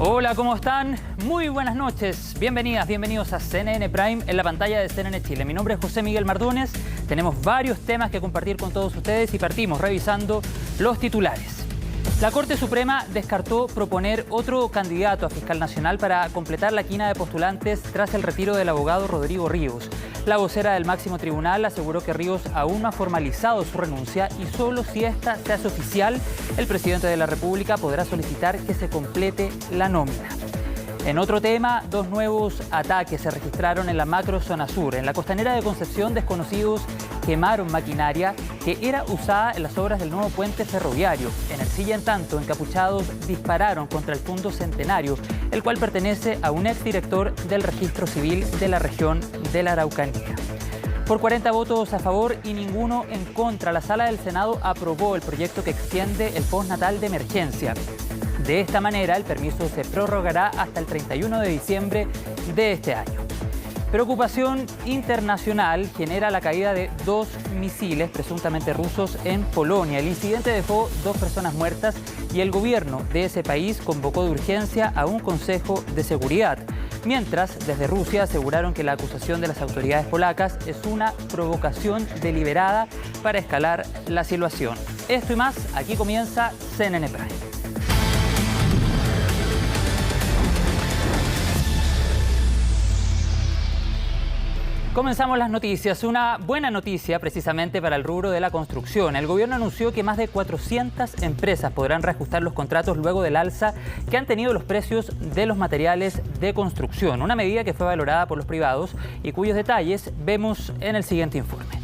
Hola, ¿cómo están? Muy buenas noches. Bienvenidas, bienvenidos a CNN Prime en la pantalla de CNN Chile. Mi nombre es José Miguel Mardones. Tenemos varios temas que compartir con todos ustedes y partimos revisando los titulares. La Corte Suprema descartó proponer otro candidato a fiscal nacional para completar la quina de postulantes tras el retiro del abogado Rodrigo Ríos. La vocera del máximo tribunal aseguró que Ríos aún no ha formalizado su renuncia y solo si esta se hace oficial, el presidente de la República podrá solicitar que se complete la nómina. En otro tema, dos nuevos ataques se registraron en la macro zona sur. En la costanera de Concepción, desconocidos quemaron maquinaria que era usada en las obras del nuevo puente ferroviario. En Ercilla, en tanto, encapuchados dispararon contra el Fondo Centenario, el cual pertenece a un exdirector del Registro Civil de la región de la Araucanía. Por 40 votos a favor y ninguno en contra, la Sala del Senado aprobó el proyecto que extiende el postnatal de emergencia. De esta manera, el permiso se prorrogará hasta el 31 de diciembre de este año. Preocupación internacional genera la caída de 2 misiles presuntamente rusos en Polonia. El incidente dejó 2 personas muertas y el gobierno de ese país convocó de urgencia a un Consejo de Seguridad. Mientras, desde Rusia aseguraron que la acusación de las autoridades polacas es una provocación deliberada para escalar la situación. Esto y más, aquí comienza CNN Prime. Comenzamos las noticias. Una buena noticia precisamente para el rubro de la construcción. El gobierno anunció que más de 400 empresas podrán reajustar los contratos luego del alza que han tenido los precios de los materiales de construcción. Una medida que fue valorada por los privados y cuyos detalles vemos en el siguiente informe.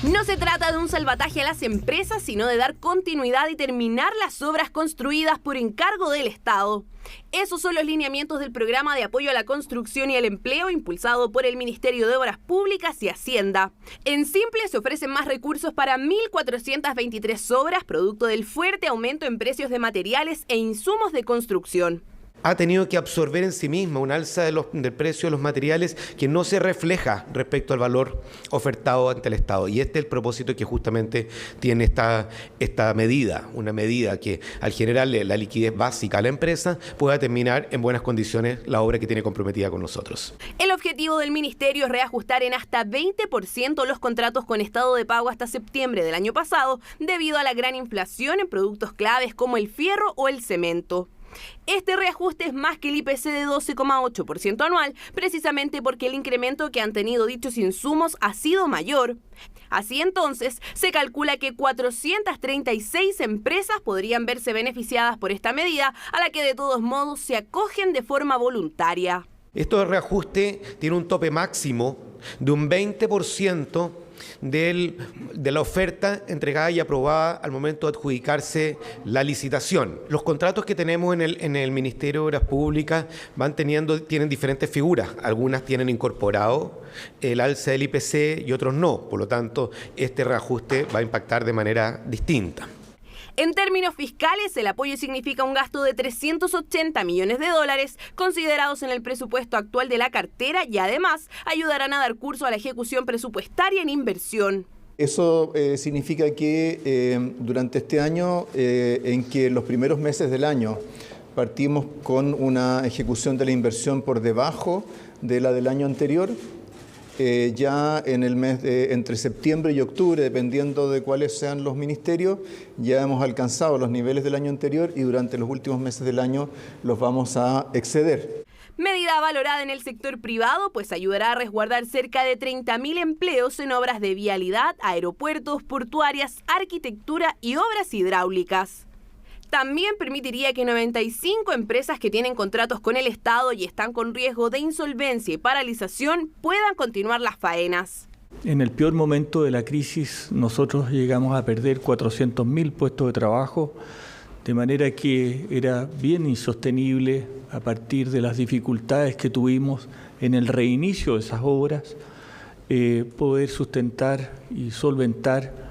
No se trata de un salvataje a las empresas, sino de dar continuidad y terminar las obras construidas por encargo del Estado. Esos son los lineamientos del programa de apoyo a la construcción y el empleo impulsado por el Ministerio de Obras Públicas y Hacienda. En simple, se ofrecen más recursos para 1.423 obras, producto del fuerte aumento en precios de materiales e insumos de construcción. Ha tenido que absorber en sí misma un alza del precio de los materiales que no se refleja respecto al valor ofertado ante el Estado. Y este es el propósito que justamente tiene esta medida, una medida que al generarle la liquidez básica a la empresa pueda terminar en buenas condiciones la obra que tiene comprometida con nosotros. El objetivo del Ministerio es reajustar en hasta 20% los contratos con estado de pago hasta septiembre del año pasado debido a la gran inflación en productos claves como el fierro o el cemento. Este reajuste es más que el IPC de 12,8% anual, precisamente porque el incremento que han tenido dichos insumos ha sido mayor. Así entonces, se calcula que 436 empresas podrían verse beneficiadas por esta medida, a la que de todos modos se acogen de forma voluntaria. Este reajuste tiene un tope máximo de un 20% de la oferta entregada y aprobada al momento de adjudicarse la licitación. Los contratos que tenemos en el Ministerio de Obras Públicas tienen diferentes figuras. Algunas tienen incorporado el alza del IPC y otros no. Por lo tanto, este reajuste va a impactar de manera distinta. En términos fiscales, el apoyo significa un gasto de $380 millones, considerados en el presupuesto actual de la cartera, y además ayudarán a dar curso a la ejecución presupuestaria en inversión. Eso significa que durante este año, en que los primeros meses del año partimos con una ejecución de la inversión por debajo de la del año anterior, ya en el mes entre septiembre y octubre, dependiendo de cuáles sean los ministerios, ya hemos alcanzado los niveles del año anterior y durante los últimos meses del año los vamos a exceder. Medida valorada en el sector privado, pues ayudará a resguardar cerca de 30.000 empleos en obras de vialidad, aeropuertos, portuarias, arquitectura y obras hidráulicas. También permitiría que 95 empresas que tienen contratos con el Estado y están con riesgo de insolvencia y paralización puedan continuar las faenas. En el peor momento de la crisis, nosotros llegamos a perder 400.000 puestos de trabajo, de manera que era bien insostenible, a partir de las dificultades que tuvimos en el reinicio de esas obras, poder sustentar y solventar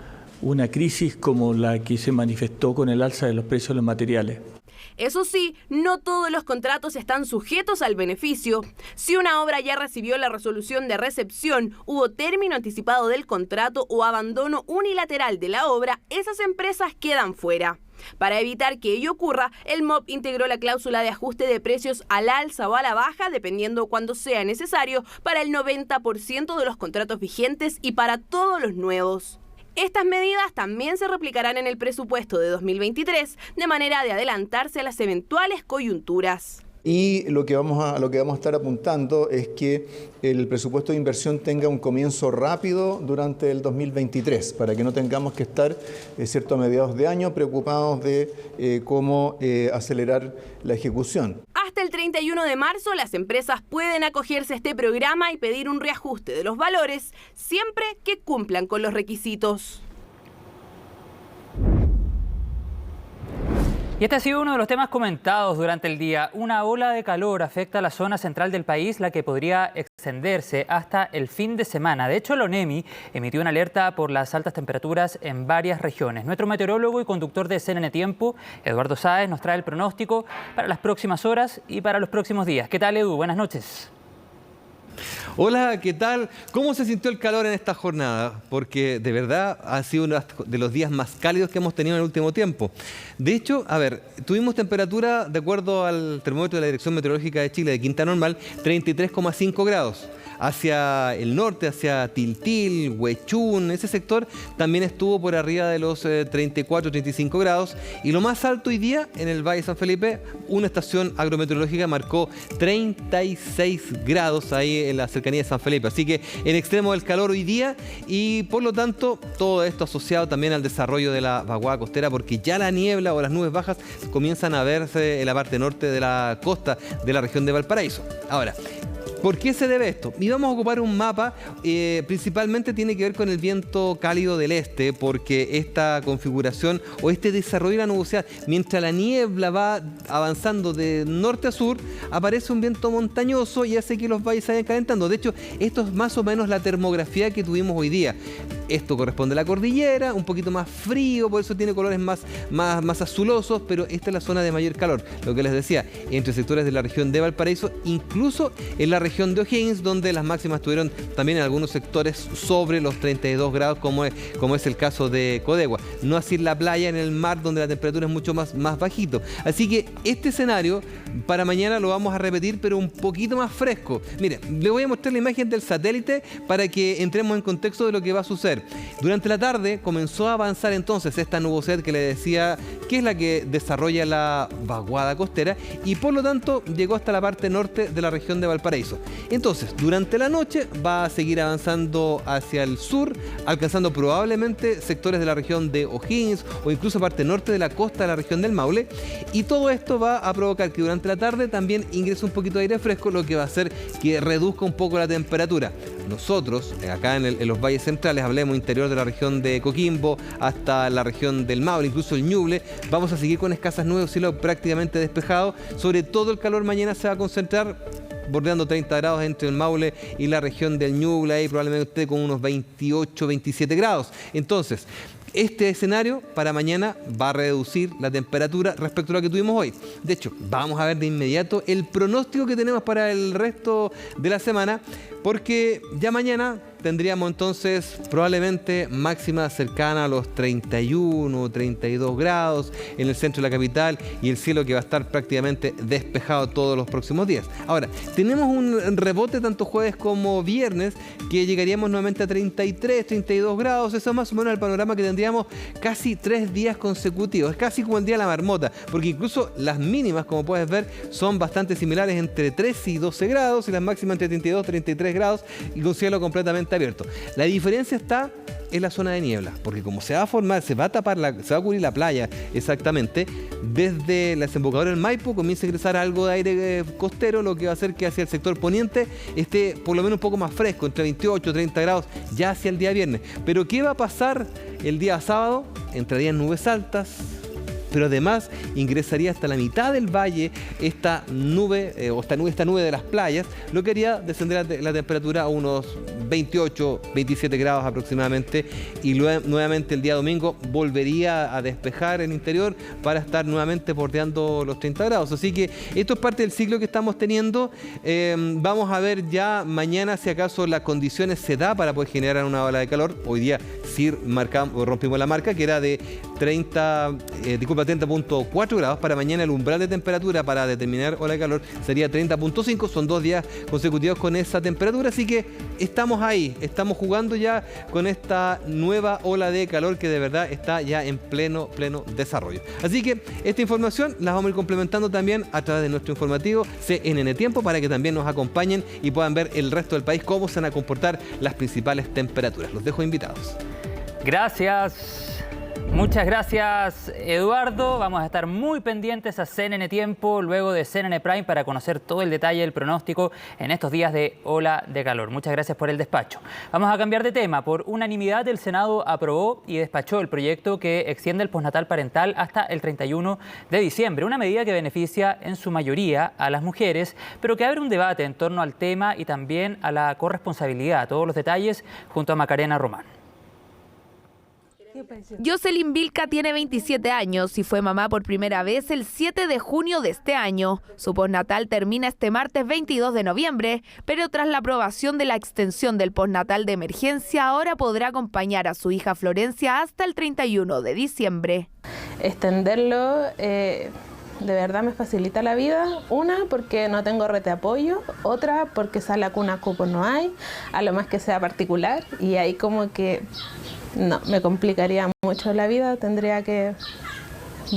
una crisis como la que se manifestó con el alza de los precios de los materiales. Eso sí, no todos los contratos están sujetos al beneficio. Si una obra ya recibió la resolución de recepción, hubo término anticipado del contrato o abandono unilateral de la obra, esas empresas quedan fuera. Para evitar que ello ocurra, el MOP integró la cláusula de ajuste de precios al alza o a la baja, dependiendo cuando sea necesario, para el 90% de los contratos vigentes y para todos los nuevos. Estas medidas también se replicarán en el presupuesto de 2023, de manera de adelantarse a las eventuales coyunturas. Y lo que vamos a estar apuntando es que el presupuesto de inversión tenga un comienzo rápido durante el 2023, para que no tengamos que estar, a mediados de año preocupados de cómo acelerar la ejecución. Hasta el 31 de marzo, las empresas pueden acogerse a este programa y pedir un reajuste de los valores, siempre que cumplan con los requisitos. Y este ha sido uno de los temas comentados durante el día. Una ola de calor afecta a la zona central del país, la que podría extenderse hasta el fin de semana. De hecho, la ONEMI emitió una alerta por las altas temperaturas en varias regiones. Nuestro meteorólogo y conductor de CNN Tiempo, Eduardo Sáez, nos trae el pronóstico para las próximas horas y para los próximos días. ¿Qué tal, Edu? Buenas noches. Hola, ¿qué tal? ¿Cómo se sintió el calor en esta jornada? Porque de verdad ha sido uno de los días más cálidos que hemos tenido en el último tiempo. De hecho, tuvimos temperatura, de acuerdo al termómetro de la Dirección Meteorológica de Chile, de Quinta Normal, 33,5 grados. Hacia el norte, hacia Tiltil, Huechún, ese sector también estuvo por arriba de los 34, 35 grados. Y lo más alto hoy día, en el Valle de San Felipe, una estación agrometeorológica marcó 36 grados ahí en la cercanía de San Felipe. Así que en extremo del calor hoy día y por lo tanto todo esto asociado también al desarrollo de la vaguada costera, porque ya la niebla o las nubes bajas comienzan a verse en la parte norte de la costa de la región de Valparaíso. Ahora, ¿por qué se debe esto? Y vamos a ocupar un mapa, principalmente tiene que ver con el viento cálido del este, porque esta configuración o este desarrollo de la nubosidad, mientras la niebla va avanzando de norte a sur, aparece un viento montañoso y hace que los valles se vayan calentando. De hecho, esto es más o menos la termografía que tuvimos hoy día. Esto corresponde a la cordillera, un poquito más frío, por eso tiene colores más azulosos, pero esta es la zona de mayor calor. Lo que les decía, entre sectores de la región de Valparaíso, incluso en la región de O'Higgins, donde las máximas estuvieron también en algunos sectores sobre los 32 grados, como es el caso de Codegua. No así en la playa, en el mar, donde la temperatura es mucho más bajito. Así que este escenario para mañana lo vamos a repetir, pero un poquito más fresco. Mire, le voy a mostrar la imagen del satélite para que entremos en contexto de lo que va a suceder. Durante la tarde comenzó a avanzar entonces esta nubosidad que le decía que es la que desarrolla la vaguada costera y por lo tanto llegó hasta la parte norte de la región de Valparaíso. Entonces, durante la noche va a seguir avanzando hacia el sur, alcanzando probablemente sectores de la región de O'Higgins o incluso parte norte de la costa de la región del Maule, y todo esto va a provocar que durante la tarde también ingrese un poquito de aire fresco, lo que va a hacer que reduzca un poco la temperatura. Nosotros, acá en los valles centrales, hablemos interior de la región de Coquimbo hasta la región del Maule, incluso el Ñuble, vamos a seguir con escasas nubes, cielo prácticamente despejado. Sobre todo el calor mañana se va a concentrar bordeando 30 grados entre el Maule y la región del Ñuble, ahí probablemente usted con unos 28, 27 grados. Entonces, este escenario para mañana va a reducir la temperatura respecto a lo que tuvimos hoy. De hecho, vamos a ver de inmediato el pronóstico que tenemos para el resto de la semana, porque ya mañana tendríamos entonces probablemente máxima cercana a los 31, 32 grados en el centro de la capital y el cielo que va a estar prácticamente despejado todos los próximos días. Ahora, tenemos un rebote tanto jueves como viernes que llegaríamos nuevamente a 33, 32 grados. Eso es más o menos el panorama que tendríamos casi 3 días consecutivos. Es casi como el día de la marmota, porque incluso las mínimas, como puedes ver, son bastante similares, entre 13 y 12 grados y las máximas entre 32 y 33 grados y con cielo completamente abierto. La diferencia está en la zona de niebla, porque como se va a formar, se va a cubrir la playa exactamente, desde la desembocadura del Maipo comienza a ingresar algo de aire costero, lo que va a hacer que hacia el sector poniente esté por lo menos un poco más fresco, entre 28 y 30 grados ya hacia el día viernes. Pero ¿qué va a pasar el día sábado? Entrarían nubes altas, pero además ingresaría hasta la mitad del valle esta nube de las playas, lo que haría descender la temperatura a unos 28, 27 grados aproximadamente, y nuevamente el día domingo volvería a despejar el interior para estar nuevamente bordeando los 30 grados. Así que esto es parte del ciclo que estamos teniendo. Vamos a ver ya mañana si acaso las condiciones se da para poder generar una ola de calor. Hoy día sí rompimos la marca, que era de 30.4 grados. Para mañana el umbral de temperatura para determinar ola de calor sería 30.5. Son 2 días consecutivos con esa temperatura, así que estamos ahí, estamos jugando ya con esta nueva ola de calor que de verdad está ya en pleno desarrollo. Así que esta información la vamos a ir complementando también a través de nuestro informativo CNN Tiempo, para que también nos acompañen y puedan ver el resto del país cómo se van a comportar las principales temperaturas. Los dejo invitados. Gracias. Muchas gracias, Eduardo. Vamos a estar muy pendientes a CNN Tiempo, luego de CNN Prime, para conocer todo el detalle del pronóstico en estos días de ola de calor. Muchas gracias por el despacho. Vamos a cambiar de tema. Por unanimidad, el Senado aprobó y despachó el proyecto que extiende el postnatal parental hasta el 31 de diciembre. Una medida que beneficia en su mayoría a las mujeres, pero que abre un debate en torno al tema y también a la corresponsabilidad. Todos los detalles junto a Macarena Román. Jocelyn Vilca tiene 27 años y fue mamá por primera vez el 7 de junio de este año. Su postnatal termina este martes 22 de noviembre, pero tras la aprobación de la extensión del postnatal de emergencia, ahora podrá acompañar a su hija Florencia hasta el 31 de diciembre. Extenderlo de verdad me facilita la vida. Una, porque no tengo red de apoyo. Otra, porque sala cuna cupo no hay, a lo más que sea particular. Y ahí como que no, me complicaría mucho la vida. Tendría que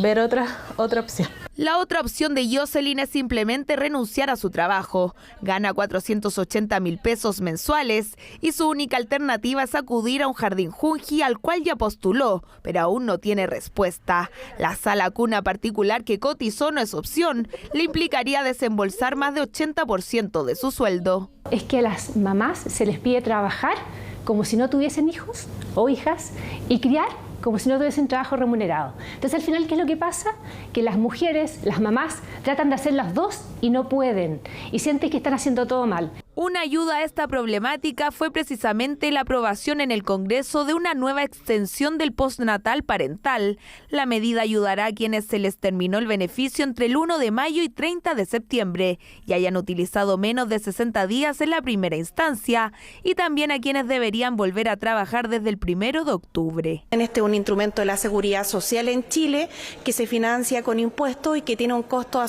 ver otra opción. La otra opción de Jocelyn es simplemente renunciar a su trabajo. Gana 480.000 pesos mensuales y su única alternativa es acudir a un jardín Junji al cual ya postuló, pero aún no tiene respuesta. La sala cuna particular que cotizó no es opción, le implicaría desembolsar más de 80% de su sueldo. Es que a las mamás se les pide trabajar como si no tuviesen hijos o hijas y criar como si no tuviesen trabajo remunerado. Entonces, al final, ¿qué es lo que pasa? Que las mujeres, las mamás, tratan de hacer las dos y no pueden, y sienten que están haciendo todo mal. Una ayuda a esta problemática fue precisamente la aprobación en el Congreso de una nueva extensión del postnatal parental. La medida ayudará a quienes se les terminó el beneficio entre el 1 de mayo y 30 de septiembre y hayan utilizado menos de 60 días en la primera instancia, y también a quienes deberían volver a trabajar desde el 1 de octubre. Este es un instrumento de la seguridad social en Chile que se financia con impuestos y que tiene un costo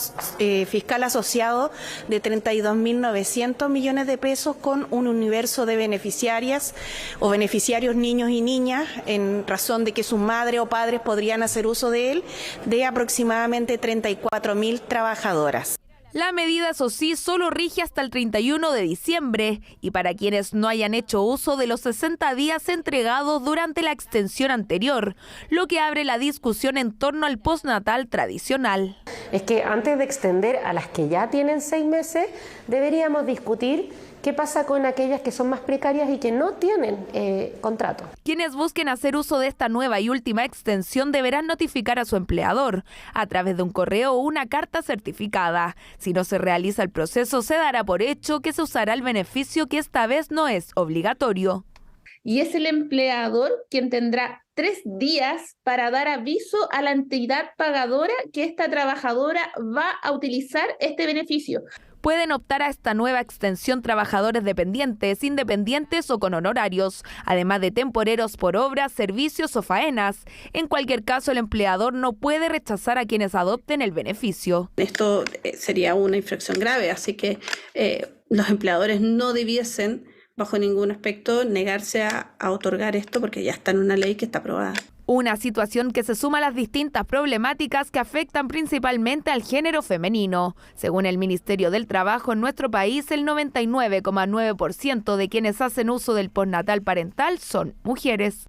fiscal asociado de 32.900 millones de pesos, con un universo de beneficiarias o beneficiarios niños y niñas, en razón de que sus madres o padres podrían hacer uso de él, de aproximadamente 34.000 trabajadoras. La medida, eso sí, solo rige hasta el 31 de diciembre y para quienes no hayan hecho uso de los 60 días entregados durante la extensión anterior, lo que abre la discusión en torno al postnatal tradicional. Es que antes de extender a las que ya tienen 6 meses, deberíamos discutir qué pasa con aquellas que son más precarias y que no tienen contrato. Quienes busquen hacer uso de esta nueva y última extensión deberán notificar a su empleador a través de un correo o una carta certificada. Si no se realiza el proceso, se dará por hecho que se usará el beneficio, que esta vez no es obligatorio. Y es el empleador quien tendrá 3 días para dar aviso a la entidad pagadora que esta trabajadora va a utilizar este beneficio. Pueden optar a esta nueva extensión trabajadores dependientes, independientes o con honorarios, además de temporeros por obras, servicios o faenas. En cualquier caso, el empleador no puede rechazar a quienes adopten el beneficio. Esto sería una infracción grave, así que los empleadores no debiesen, bajo ningún aspecto, negarse a otorgar esto, porque ya está en una ley que está aprobada. Una situación que se suma a las distintas problemáticas que afectan principalmente al género femenino. Según el Ministerio del Trabajo, en nuestro país el 99,9% de quienes hacen uso del postnatal parental son mujeres.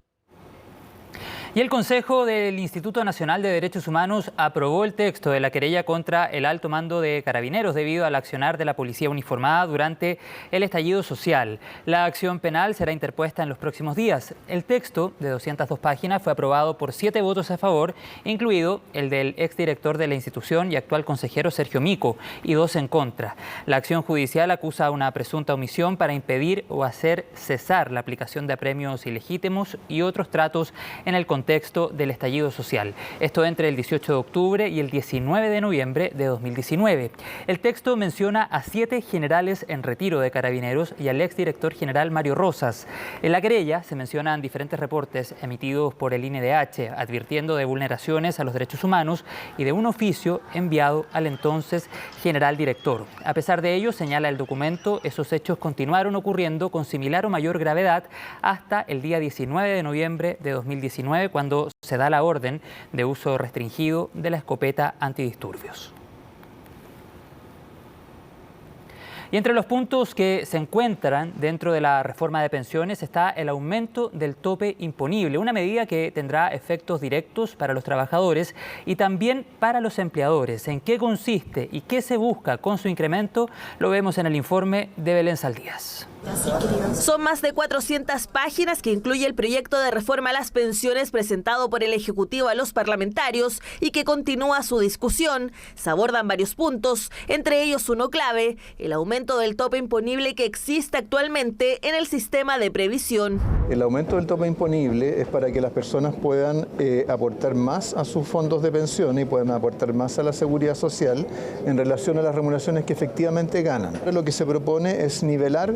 Y el Consejo del Instituto Nacional de Derechos Humanos aprobó el texto de la querella contra el alto mando de Carabineros debido al accionar de la policía uniformada durante el estallido social. La acción penal será interpuesta en los próximos días. El texto, de 202 páginas, fue aprobado por 7 votos a favor, incluido el del exdirector de la institución y actual consejero Sergio Mico, y 2 en contra. La acción judicial acusa a una presunta omisión para impedir o hacer cesar la aplicación de apremios ilegítimos y otros tratos en el contexto contexto del estallido social. Esto entre el 18 de octubre y el 19 de noviembre de 2019. El texto menciona a 7 generales en retiro de Carabineros y al exdirector general Mario Rosas. En la querella se mencionan diferentes reportes emitidos por el INDH, advirtiendo de vulneraciones a los derechos humanos y de un oficio enviado al entonces general director. A pesar de ello, señala el documento, esos hechos continuaron ocurriendo con similar o mayor gravedad hasta el día 19 de noviembre de 2019, cuando se da la orden de uso restringido de la escopeta antidisturbios. Y entre los puntos que se encuentran dentro de la reforma de pensiones está el aumento del tope imponible, una medida que tendrá efectos directos para los trabajadores y también para los empleadores. ¿En qué consiste y qué se busca con su incremento? Lo vemos en el informe de Belén Saldías. Son más de 400 páginas que incluye el proyecto de reforma a las pensiones presentado por el Ejecutivo a los parlamentarios y que continúa su discusión. Se abordan varios puntos, entre ellos uno clave, el aumento del tope imponible que existe actualmente en el sistema de previsión. El aumento del tope imponible es para que las personas puedan aportar más a sus fondos de pensión y puedan aportar más a la seguridad social en relación a las remuneraciones que efectivamente ganan. Lo que se propone es nivelar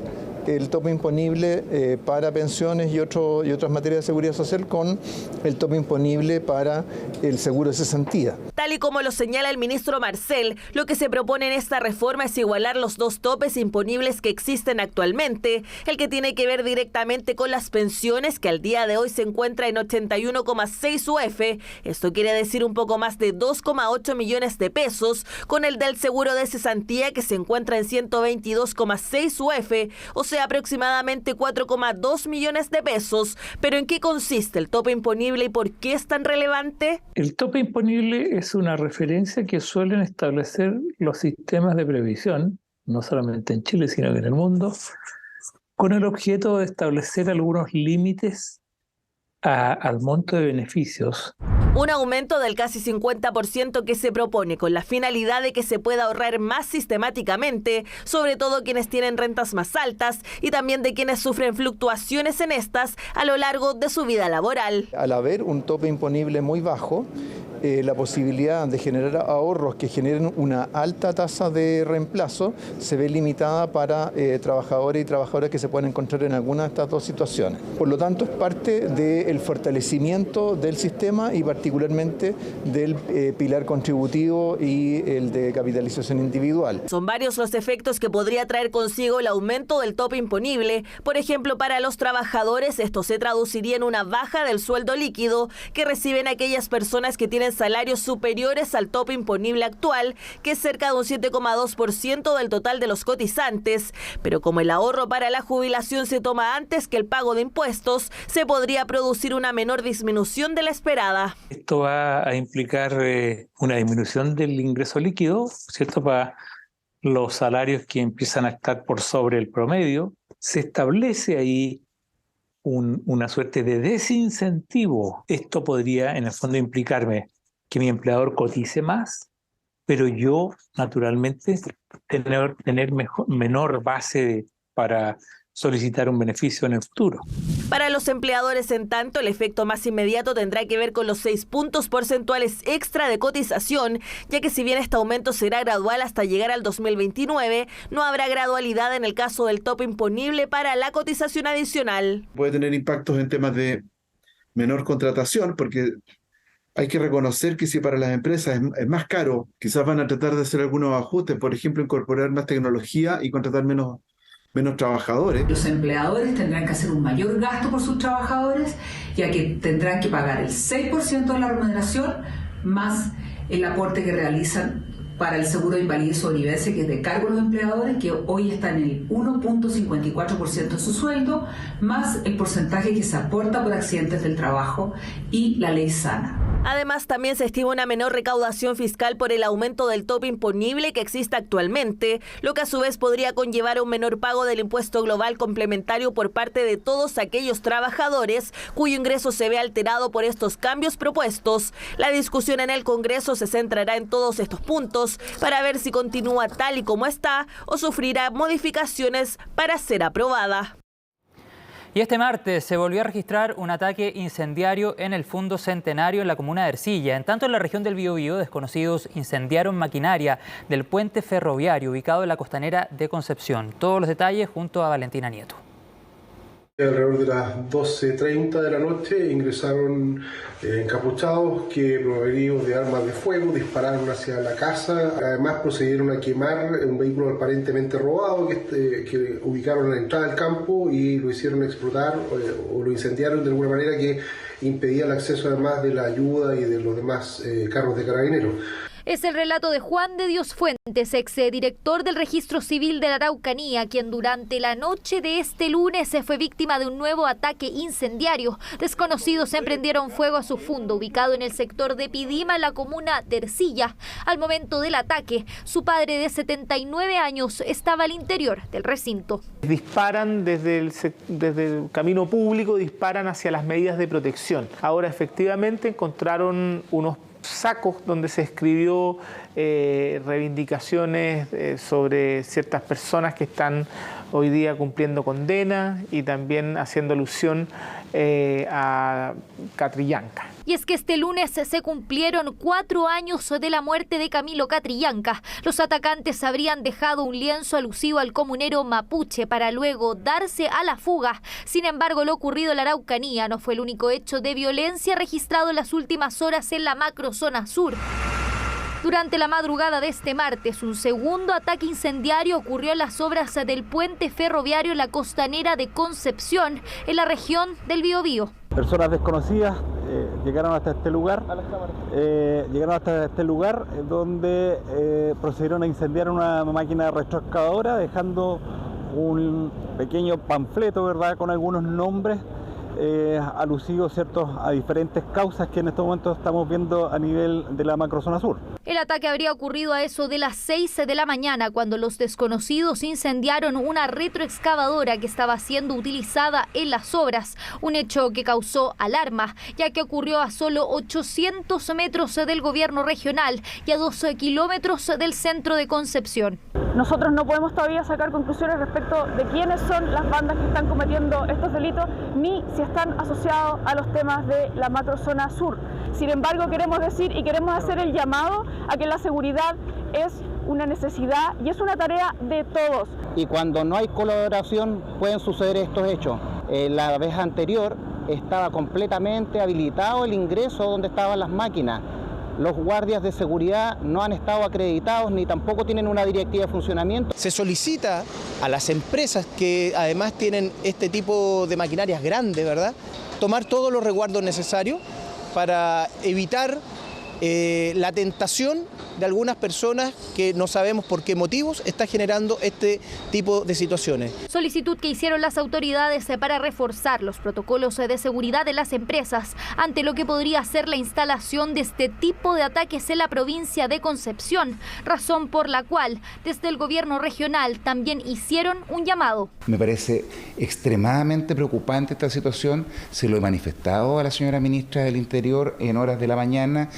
el tope imponible para pensiones y otras materias de seguridad social con el tope imponible para el seguro de cesantía. Tal y como lo señala el ministro Marcel, lo que se propone en esta reforma es igualar los dos topes imponibles que existen actualmente, el que tiene que ver directamente con las pensiones, que al día de hoy se encuentra en 81,6 UF, esto quiere decir un poco más de 2,8 millones de pesos, con el del seguro de cesantía que se encuentra en 122,6 UF, o sea, aproximadamente 4,2 millones de pesos. ¿Pero en qué consiste el tope imponible y por qué es tan relevante? El tope imponible es una referencia que suelen establecer los sistemas de previsión, no solamente en Chile, sino que en el mundo, con el objeto de establecer algunos límites al monto de beneficios. Un aumento del casi 50% que se propone con la finalidad de que se pueda ahorrar más sistemáticamente, sobre todo quienes tienen rentas más altas y también de quienes sufren fluctuaciones en estas a lo largo de su vida laboral. Al haber un tope imponible muy bajo, la posibilidad de generar ahorros que generen una alta tasa de reemplazo se ve limitada para trabajadores y trabajadoras que se pueden encontrar en alguna de estas dos situaciones. Por lo tanto, es parte del fortalecimiento del sistema y particularmente del pilar contributivo y el de capitalización individual. Son varios los efectos que podría traer consigo el aumento del tope imponible. Por ejemplo, para los trabajadores esto se traduciría en una baja del sueldo líquido que reciben aquellas personas que tienen salarios superiores al tope imponible actual, que es cerca de un 7,2% del total de los cotizantes. Pero como el ahorro para la jubilación se toma antes que el pago de impuestos, se podría producir una menor disminución de la esperada. Esto va a implicar una disminución del ingreso líquido, ¿cierto? Para los salarios que empiezan a estar por sobre el promedio. Se establece ahí una suerte de desincentivo. Esto podría, en el fondo, implicarme que mi empleador cotice más, pero yo, naturalmente, tener menor base para solicitar un beneficio en el futuro. Para los empleadores, en tanto, el efecto más inmediato tendrá que ver con los 6 puntos porcentuales extra de cotización, ya que si bien este aumento será gradual hasta llegar al 2029, no habrá gradualidad en el caso del tope imponible para la cotización adicional. Puede tener impactos en temas de menor contratación, porque hay que reconocer que si para las empresas es más caro, quizás van a tratar de hacer algunos ajustes, por ejemplo, incorporar más tecnología y contratar menos trabajadores. Los empleadores tendrán que hacer un mayor gasto por sus trabajadores, ya que tendrán que pagar el 6% de la remuneración más el aporte que realizan para el seguro de invalidez o olivencia, que es de cargo de los empleadores, que hoy está en el 1,54% de su sueldo, más el porcentaje que se aporta por accidentes del trabajo y la ley sana. Además, también se estima una menor recaudación fiscal por el aumento del tope imponible que existe actualmente, lo que a su vez podría conllevar a un menor pago del impuesto global complementario por parte de todos aquellos trabajadores cuyo ingreso se ve alterado por estos cambios propuestos. La discusión en el Congreso se centrará en todos estos puntos para ver si continúa tal y como está o sufrirá modificaciones para ser aprobada. Y este martes se volvió a registrar un ataque incendiario en el Fundo Centenario en la comuna de Ercilla. En tanto, en la región del Biobío, desconocidos incendiaron maquinaria del puente ferroviario ubicado en la costanera de Concepción. Todos los detalles junto a Valentina Nieto. Alrededor de las 12:30 de la noche ingresaron encapuchados que provenidos de armas de fuego dispararon hacia la casa. Además procedieron a quemar un vehículo aparentemente robado que ubicaron a la entrada del campo y lo hicieron explotar o lo incendiaron de alguna manera que impedía el acceso además de la ayuda y de los demás carros de carabineros. Es el relato de Juan de Dios Fuentes, exdirector del Registro Civil de la Araucanía, quien durante la noche de este lunes se fue víctima de un nuevo ataque incendiario. Desconocidos emprendieron fuego a su fundo, ubicado en el sector de Pidima, en la comuna de Ercilla. Al momento del ataque, su padre de 79 años estaba al interior del recinto. Disparan desde el camino público, disparan hacia las medidas de protección. Ahora efectivamente encontraron unos sacos donde se escribió reivindicaciones sobre ciertas personas que están hoy día cumpliendo condena y también haciendo alusión a Catrillanca. Y es que este lunes se cumplieron 4 años de la muerte de Camilo Catrillanca. Los atacantes habrían dejado un lienzo alusivo al comunero mapuche para luego darse a la fuga. Sin embargo, lo ocurrido en la Araucanía no fue el único hecho de violencia registrado en las últimas horas en la macrozona sur. Durante la madrugada de este martes, un segundo ataque incendiario ocurrió en las obras del puente ferroviario en la costanera de Concepción, en la región del Biobío. Personas desconocidas llegaron hasta este lugar, donde procedieron a incendiar una máquina retroexcavadora, dejando un pequeño panfleto, ¿verdad?, con algunos nombres alusivos, ¿cierto?, a diferentes causas que en estos momentos estamos viendo a nivel de la macrozona sur. El ataque habría ocurrido a eso de las 6 de la mañana cuando los desconocidos incendiaron una retroexcavadora que estaba siendo utilizada en las obras, un hecho que causó alarma, ya que ocurrió a solo 800 metros del gobierno regional y a 2 kilómetros del centro de Concepción. Nosotros no podemos todavía sacar conclusiones respecto de quiénes son las bandas que están cometiendo estos delitos, ni si están asociados a los temas de la macrozona sur. Sin embargo, queremos decir y queremos hacer el llamado a que la seguridad es una necesidad y es una tarea de todos. Y cuando no hay colaboración pueden suceder estos hechos. La vez anterior estaba completamente habilitado el ingreso donde estaban las máquinas. Los guardias de seguridad no han estado acreditados ni tampoco tienen una directiva de funcionamiento. Se solicita a las empresas que además tienen este tipo de maquinarias grandes, ¿verdad?, tomar todos los resguardos necesarios para evitar la tentación de algunas personas que no sabemos por qué motivos está generando este tipo de situaciones. Solicitud que hicieron las autoridades para reforzar los protocolos de seguridad de las empresas ante lo que podría ser la instalación de este tipo de ataques en la provincia de Concepción, razón por la cual desde el gobierno regional también hicieron un llamado. Me parece extremadamente preocupante esta situación, se lo he manifestado a la señora ministra del Interior en horas de la mañana,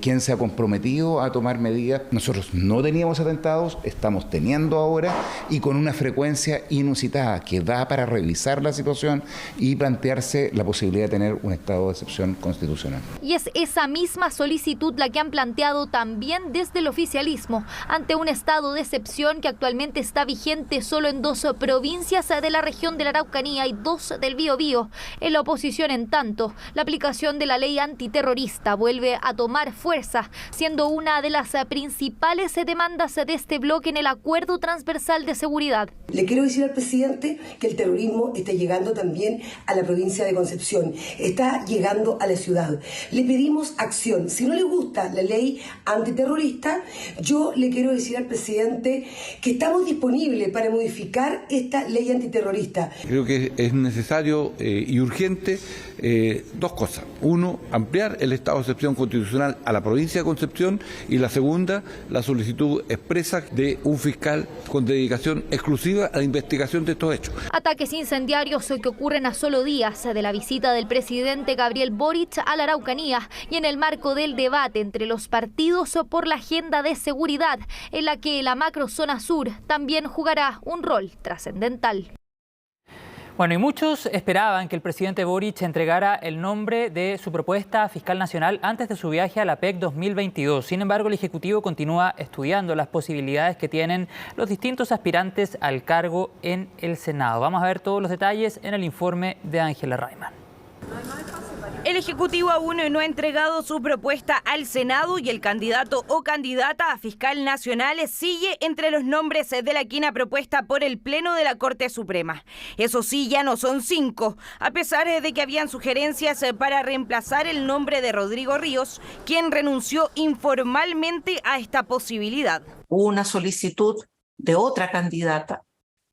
quien se ha comprometido a tomar medidas. Nosotros no teníamos atentados, estamos teniendo ahora y con una frecuencia inusitada que da para revisar la situación y plantearse la posibilidad de tener un estado de excepción constitucional. Y es esa misma solicitud la que han planteado también desde el oficialismo ante un estado de excepción que actualmente está vigente solo en 2 provincias de la región de la Araucanía y 2 del Biobío. En la oposición, en tanto, la aplicación de la ley antiterrorista vuelve a tomar fuerza, siendo una de las principales demandas de este bloque en el Acuerdo Transversal de Seguridad. Le quiero decir al presidente que el terrorismo está llegando también a la provincia de Concepción, está llegando a la ciudad. Le pedimos acción. Si no le gusta la ley antiterrorista, yo le quiero decir al presidente que estamos disponibles para modificar esta ley antiterrorista. Creo que es necesario y urgente 2 cosas. 1, ampliar el estado de excepción constitucional a la provincia de Concepción, y la segunda, la solicitud expresa de un fiscal con dedicación exclusiva a la investigación de estos hechos. Ataques incendiarios que ocurren a solo días de la visita del presidente Gabriel Boric a la Araucanía y en el marco del debate entre los partidos por la agenda de seguridad, en la que la macrozona sur también jugará un rol trascendental. Bueno, y muchos esperaban que el presidente Boric entregara el nombre de su propuesta fiscal nacional antes de su viaje a la PEC 2022. Sin embargo, el Ejecutivo continúa estudiando las posibilidades que tienen los distintos aspirantes al cargo en el Senado. Vamos a ver todos los detalles en el informe de Ángela Rayman. El Ejecutivo aún no ha entregado su propuesta al Senado y el candidato o candidata a fiscal nacional sigue entre los nombres de la quina propuesta por el Pleno de la Corte Suprema. Eso sí, ya no son 5, a pesar de que habían sugerencias para reemplazar el nombre de Rodrigo Ríos, quien renunció informalmente a esta posibilidad. Hubo una solicitud de otra candidata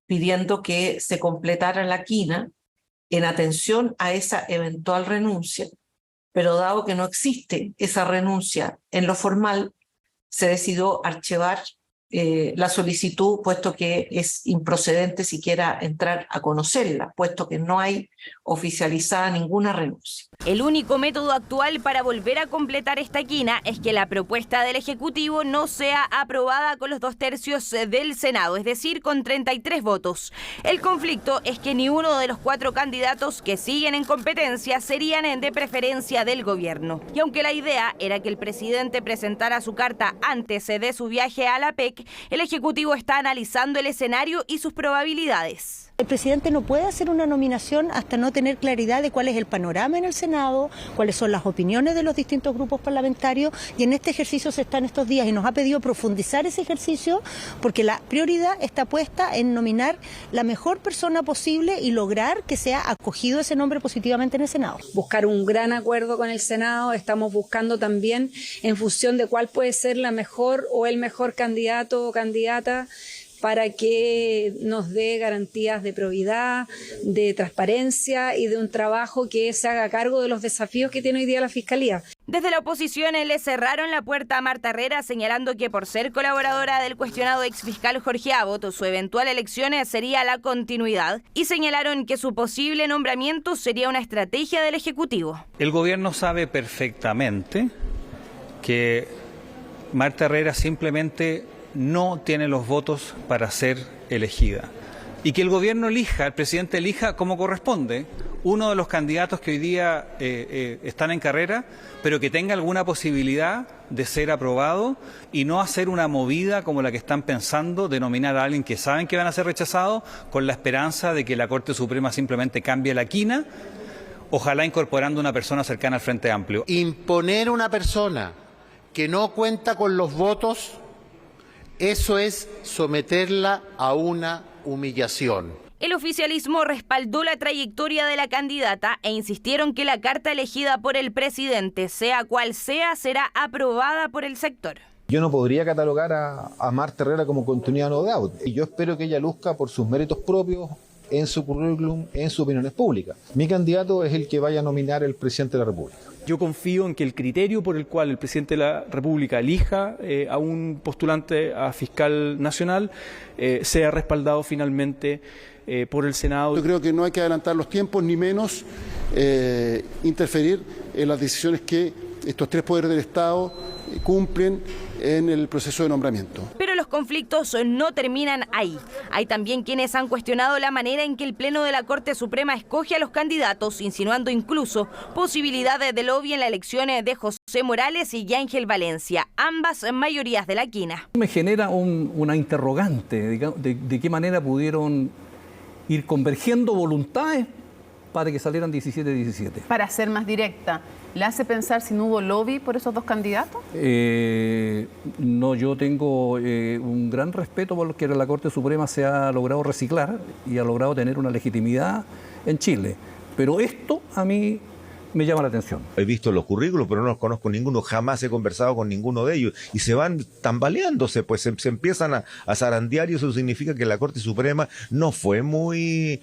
pidiendo que se completara la quina en atención a esa eventual renuncia, pero dado que no existe esa renuncia en lo formal, se decidió archivar la solicitud, puesto que es improcedente siquiera entrar a conocerla, puesto que no hay oficializada ninguna renuncia. El único método actual para volver a completar esta quina es que la propuesta del Ejecutivo no sea aprobada con los 2/3 del Senado, es decir, con 33 votos. El conflicto es que ni uno de los 4 candidatos que siguen en competencia serían de preferencia del gobierno. Y aunque la idea era que el presidente presentara su carta antes de su viaje a la PEC, el Ejecutivo está analizando el escenario y sus probabilidades. El presidente no puede hacer una nominación hasta no tener claridad de cuál es el panorama en el Senado, cuáles son las opiniones de los distintos grupos parlamentarios, y en este ejercicio se está en estos días y nos ha pedido profundizar ese ejercicio porque la prioridad está puesta en nominar la mejor persona posible y lograr que sea acogido ese nombre positivamente en el Senado. Buscar un gran acuerdo con el Senado, estamos buscando también en función de cuál puede ser la mejor o el mejor candidato o candidata para que nos dé garantías de probidad, de transparencia y de un trabajo que se haga cargo de los desafíos que tiene hoy día la Fiscalía. Desde la oposición le cerraron la puerta a Marta Herrera, señalando que por ser colaboradora del cuestionado exfiscal Jorge Abot, su eventual elección sería la continuidad, y señalaron que su posible nombramiento sería una estrategia del Ejecutivo. El gobierno sabe perfectamente que Marta Herrera simplemente no tiene los votos para ser elegida. Y que el gobierno elija, el presidente elija como corresponde, uno de los candidatos que hoy día están en carrera, pero que tenga alguna posibilidad de ser aprobado y no hacer una movida como la que están pensando de nominar a alguien que saben que van a ser rechazados con la esperanza de que la Corte Suprema simplemente cambie la quina, ojalá incorporando una persona cercana al Frente Amplio. Imponer una persona que no cuenta con los votos, eso es someterla a una humillación. El oficialismo respaldó la trayectoria de la candidata e insistieron que la carta elegida por el presidente, sea cual sea, será aprobada por el sector. Yo no podría catalogar a Marta Herrera como continuidad no doubt, y yo espero que ella luzca por sus méritos propios en su currículum, en sus opiniones públicas. Mi candidato es el que vaya a nominar el presidente de la República. Yo confío en que el criterio por el cual el presidente de la República elija a un postulante a fiscal nacional sea respaldado finalmente por el Senado. Yo creo que no hay que adelantar los tiempos, ni menos interferir en las decisiones que estos 3 poderes del Estado cumplen en el proceso de nombramiento. Pero los conflictos no terminan ahí. Hay también quienes han cuestionado la manera en que el Pleno de la Corte Suprema escoge a los candidatos, insinuando incluso posibilidades de lobby en la elección de José Morales y Ángel Valencia, ambas mayorías de la quina. Me genera una interrogante de qué manera pudieron ir convergiendo voluntades para que salieran 17-17. Para ser más directa, ¿le hace pensar si no hubo lobby por esos 2 candidatos? No, yo tengo un gran respeto por lo que la Corte Suprema se ha logrado reciclar y ha logrado tener una legitimidad en Chile. Pero esto a mí me llama la atención. He visto los currículos, pero no los conozco ninguno, jamás he conversado con ninguno de ellos, y se van tambaleándose, pues se empiezan a zarandear, y eso significa que la Corte Suprema no fue muy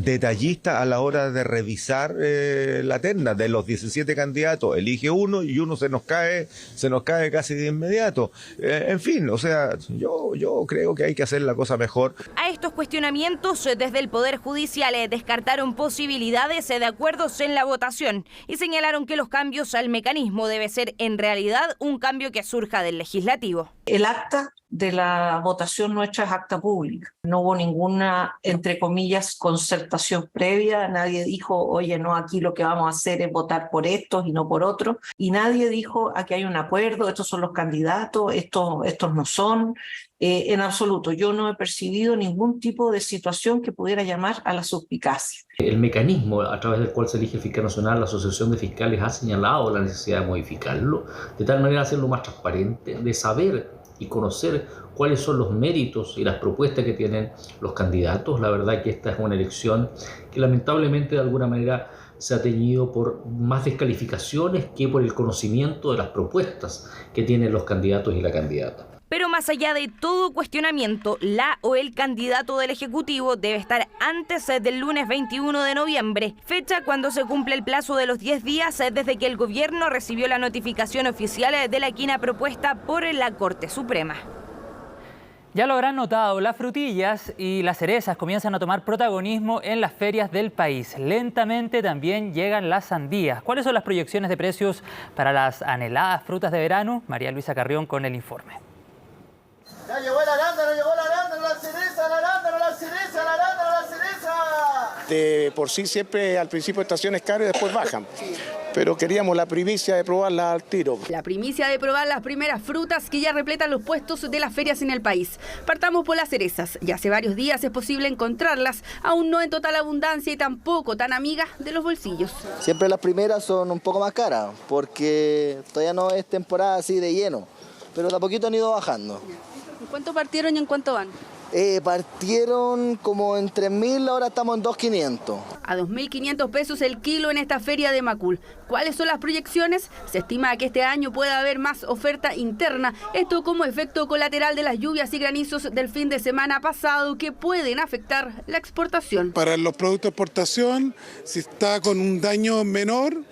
detallista a la hora de revisar la terna. De los 17 candidatos, elige uno y uno se nos cae casi de inmediato. En fin, o sea, yo creo que hay que hacer la cosa mejor. A estos cuestionamientos, desde el Poder Judicial descartaron posibilidades de acuerdos en la votación y señalaron que los cambios al mecanismo debe ser en realidad un cambio que surja del legislativo. El acta de la votación nuestra es acta pública. No hubo ninguna, entre comillas, concertación previa. Nadie dijo, oye, no, aquí lo que vamos a hacer es votar por estos y no por otros. Y nadie dijo, aquí hay un acuerdo, estos son los candidatos, estos no son. En absoluto, yo no he percibido ningún tipo de situación que pudiera llamar a la suspicacia. El mecanismo a través del cual se elige el fiscal nacional, la Asociación de Fiscales ha señalado la necesidad de modificarlo, de tal manera de hacerlo más transparente, de saber y conocer cuáles son los méritos y las propuestas que tienen los candidatos. La verdad que esta es una elección que lamentablemente de alguna manera se ha teñido por más descalificaciones que por el conocimiento de las propuestas que tienen los candidatos y la candidata. Pero más allá de todo cuestionamiento, la o el candidato del Ejecutivo debe estar antes del lunes 21 de noviembre, fecha cuando se cumple el plazo de los 10 días desde que el gobierno recibió la notificación oficial de la quina propuesta por la Corte Suprema. Ya lo habrán notado, las frutillas y las cerezas comienzan a tomar protagonismo en las ferias del país. Lentamente también llegan las sandías. ¿Cuáles son las proyecciones de precios para las anheladas frutas de verano? María Luisa Carrión con el informe. Ya llegó el arándano, la cereza, la cereza. De por sí siempre al principio de estación es caro y después bajan. Pero queríamos la primicia de probarla al tiro. La primicia de probar las primeras frutas que ya repletan los puestos de las ferias en el país. Partamos por las cerezas. Ya hace varios días es posible encontrarlas, aún no en total abundancia y tampoco tan amigas de los bolsillos. Siempre las primeras son un poco más caras, porque todavía no es temporada así de lleno, pero de a poquito han ido bajando. ¿En cuánto partieron y en cuánto van? Partieron como en 3.000, ahora estamos en 2.500. A 2.500 pesos el kilo en esta feria de Macul. ¿Cuáles son las proyecciones? Se estima que este año pueda haber más oferta interna, esto como efecto colateral de las lluvias y granizos del fin de semana pasado que pueden afectar la exportación. Para los productos de exportación, si está con un daño menor,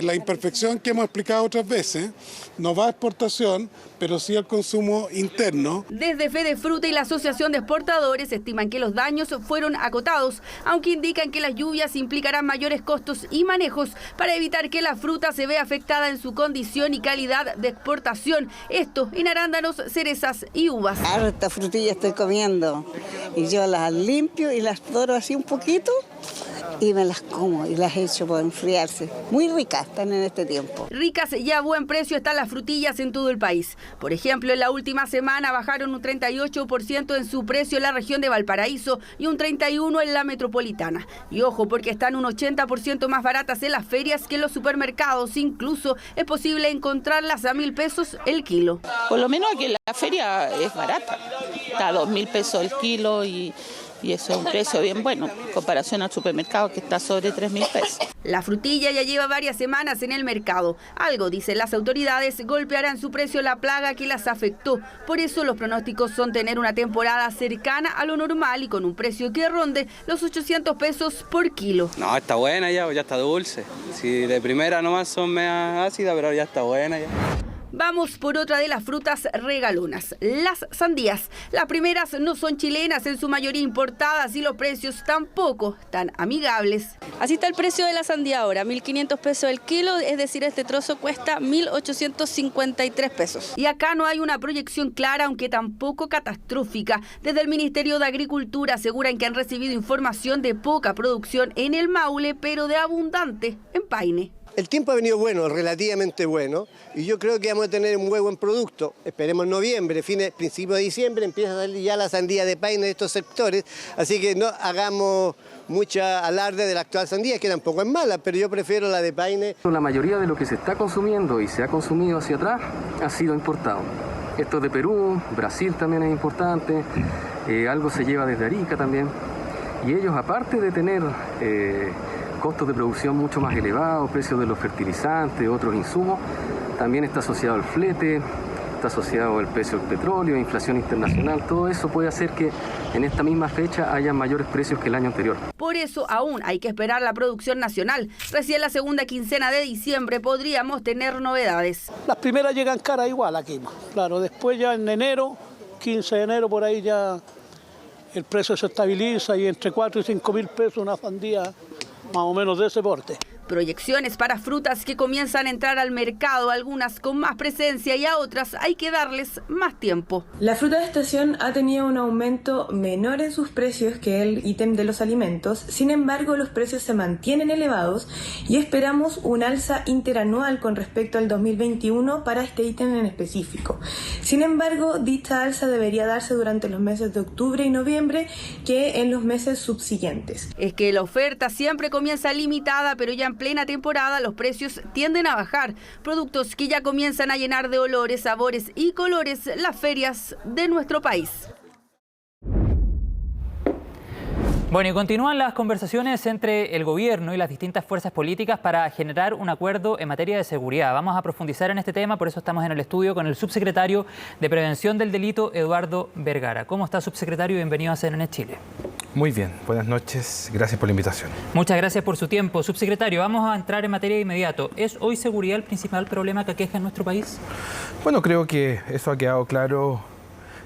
la imperfección que hemos explicado otras veces, no va a exportación, pero sí al consumo interno. Desde Fede Fruta y la Asociación de Exportadores estiman que los daños fueron acotados, aunque indican que las lluvias implicarán mayores costos y manejos para evitar que la fruta se vea afectada en su condición y calidad de exportación. Esto en arándanos, cerezas y uvas. Harta frutilla estoy comiendo y yo las limpio y las doro así un poquito y me las como y las echo para enfriarse. Muy ricas están en este tiempo. Ricas y a buen precio están las frutillas en todo el país. Por ejemplo, en la última semana bajaron un 38% en su precio en la región de Valparaíso y un 31% en la metropolitana. Y ojo, porque están un 80% más baratas en las ferias que en los supermercados. Incluso es posible encontrarlas a 1.000 pesos el kilo. Por lo menos aquí en la feria es barata. Está a 2.000 pesos el kilo y eso es un precio bien bueno en comparación al supermercado que está sobre 3.000 pesos. La frutilla ya lleva varias semanas en el mercado. Algo, dicen las autoridades, golpeará en su precio la plaga que las afectó. Por eso los pronósticos son tener una temporada cercana a lo normal y con un precio que ronde los 800 pesos por kilo. No, está buena ya está dulce. Si de primera nomás son medio ácidas, pero ya está buena ya. Vamos por otra de las frutas regalonas, las sandías. Las primeras no son chilenas, en su mayoría importadas y los precios tampoco tan amigables. Así está el precio de la sandía ahora, 1.500 pesos el kilo, es decir, este trozo cuesta 1.853 pesos. Y acá no hay una proyección clara, aunque tampoco catastrófica. Desde el Ministerio de Agricultura aseguran que han recibido información de poca producción en el Maule, pero de abundante en Paine. El tiempo ha venido bueno, relativamente bueno, y yo creo que vamos a tener un muy buen producto. Esperemos en noviembre, principio de diciembre, empieza a salir ya la sandía de Paine de estos sectores, así que no hagamos mucha alarde de la actual sandía, que tampoco es mala, pero yo prefiero la de Paine. La mayoría de lo que se está consumiendo y se ha consumido hacia atrás ha sido importado. Esto es de Perú, Brasil también es importante, algo se lleva desde Arica también, y ellos aparte de tener costos de producción mucho más elevados, precios de los fertilizantes, otros insumos, también está asociado el flete, está asociado el precio del petróleo, inflación internacional, todo eso puede hacer que en esta misma fecha haya mayores precios que el año anterior. Por eso aún hay que esperar la producción nacional. Recién la segunda quincena de diciembre podríamos tener novedades. Las primeras llegan caras igual aquí, claro, después ya en enero, 15 de enero por ahí ya el precio se estabiliza y entre 4 y 5 mil pesos una sandía más o menos de ese porte. Proyecciones para frutas que comienzan a entrar al mercado, algunas con más presencia y a otras hay que darles más tiempo. La fruta de estación ha tenido un aumento menor en sus precios que el ítem de los alimentos, sin embargo los precios se mantienen elevados y esperamos un alza interanual con respecto al 2021 para este ítem en específico. Sin embargo, dicha alza debería darse durante los meses de octubre y noviembre que en los meses subsiguientes. Es que la oferta siempre comienza limitada, pero ya en plena temporada los precios tienden a bajar. Productos que ya comienzan a llenar de olores, sabores y colores las ferias de nuestro país. Bueno, y continúan las conversaciones entre el gobierno y las distintas fuerzas políticas para generar un acuerdo en materia de seguridad. Vamos a profundizar en este tema, por eso estamos en el estudio con el subsecretario de Prevención del Delito, Eduardo Vergara. ¿Cómo está, subsecretario? Bienvenido a CNN Chile. Muy bien, buenas noches, gracias por la invitación. Muchas gracias por su tiempo. Subsecretario, vamos a entrar en materia de inmediato. ¿Es hoy seguridad el principal problema que aqueja en nuestro país? Bueno, creo que eso ha quedado claro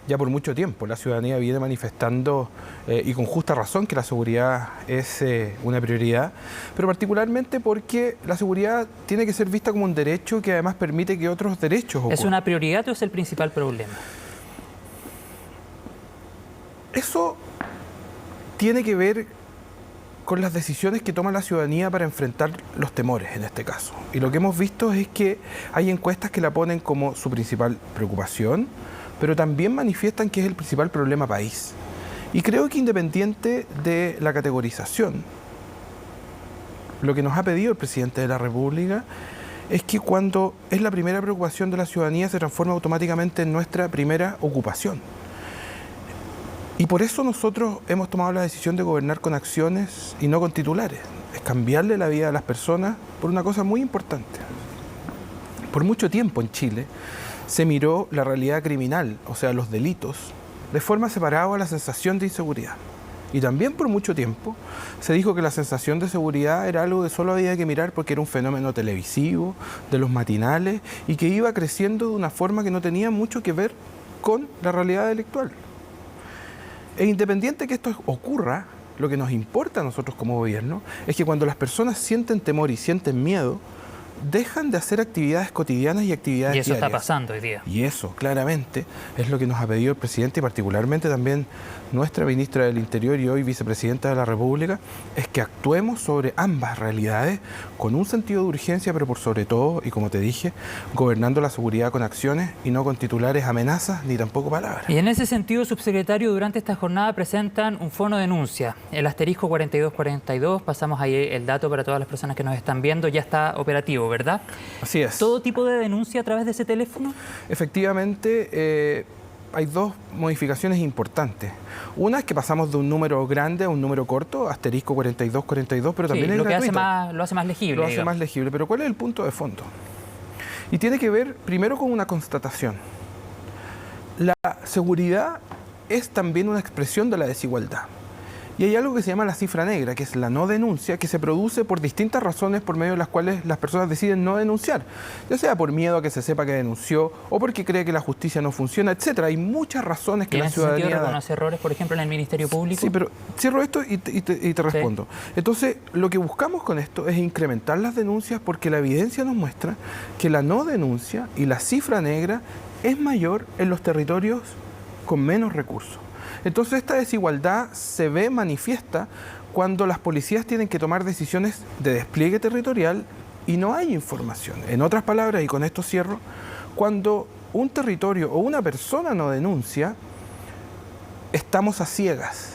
ya por mucho tiempo. La ciudadanía viene manifestando, y con justa razón, que la seguridad es una prioridad, pero particularmente porque la seguridad tiene que ser vista como un derecho que además permite que otros derechos ocurran. ¿Es una prioridad o es el principal problema? Eso tiene que ver con las decisiones que toma la ciudadanía para enfrentar los temores en este caso. Y lo que hemos visto es que hay encuestas que la ponen como su principal preocupación, pero también manifiestan que es el principal problema país. Y creo que independiente de la categorización, lo que nos ha pedido el presidente de la República es que cuando es la primera preocupación de la ciudadanía se transforma automáticamente en nuestra primera ocupación. Y por eso nosotros hemos tomado la decisión de gobernar con acciones y no con titulares. Es cambiarle la vida a las personas por una cosa muy importante. Por mucho tiempo en Chile se miró la realidad criminal, o sea, los delitos, de forma separada a la sensación de inseguridad. Y también por mucho tiempo se dijo que la sensación de seguridad era algo que solo había que mirar porque era un fenómeno televisivo, de los matinales, y que iba creciendo de una forma que no tenía mucho que ver con la realidad delictual. E independiente que esto ocurra, lo que nos importa a nosotros como gobierno es que cuando las personas sienten temor y sienten miedo, dejan de hacer actividades cotidianas y actividades diarias. Y eso está pasando hoy día. Y eso, claramente, es lo que nos ha pedido el presidente y particularmente también nuestra ministra del Interior y hoy vicepresidenta de la República, es que actuemos sobre ambas realidades con un sentido de urgencia, pero por sobre todo, y como te dije, gobernando la seguridad con acciones y no con titulares, amenazas, ni tampoco palabras. Y en ese sentido, subsecretario, durante esta jornada presentan un fono de denuncia, el asterisco 4242, pasamos ahí el dato para todas las personas que nos están viendo, ya está operativo, ¿verdad? Así es. ¿Todo tipo de denuncia a través de ese teléfono? Efectivamente, hay dos modificaciones importantes. Una es que pasamos de un número grande a un número corto, asterisco 4242, pero también es gratuito. Lo hace más legible. Lo hace más legible, pero ¿cuál es el punto de fondo? Y tiene que ver primero con una constatación. La seguridad es también una expresión de la desigualdad. Y hay algo que se llama la cifra negra, que es la no denuncia, que se produce por distintas razones por medio de las cuales las personas deciden no denunciar. Ya sea por miedo a que se sepa que denunció, o porque cree que la justicia no funciona, etcétera. Hay muchas razones que la ciudadanía... ¿En ese sentido reconoce errores, por ejemplo, en el Ministerio Público? Sí, pero cierro esto y te respondo. Sí. Entonces, lo que buscamos con esto es incrementar las denuncias porque la evidencia nos muestra que la no denuncia y la cifra negra es mayor en los territorios con menos recursos. Entonces esta desigualdad se ve manifiesta cuando las policías tienen que tomar decisiones de despliegue territorial y no hay información. En otras palabras, y con esto cierro, cuando un territorio o una persona no denuncia, estamos a ciegas.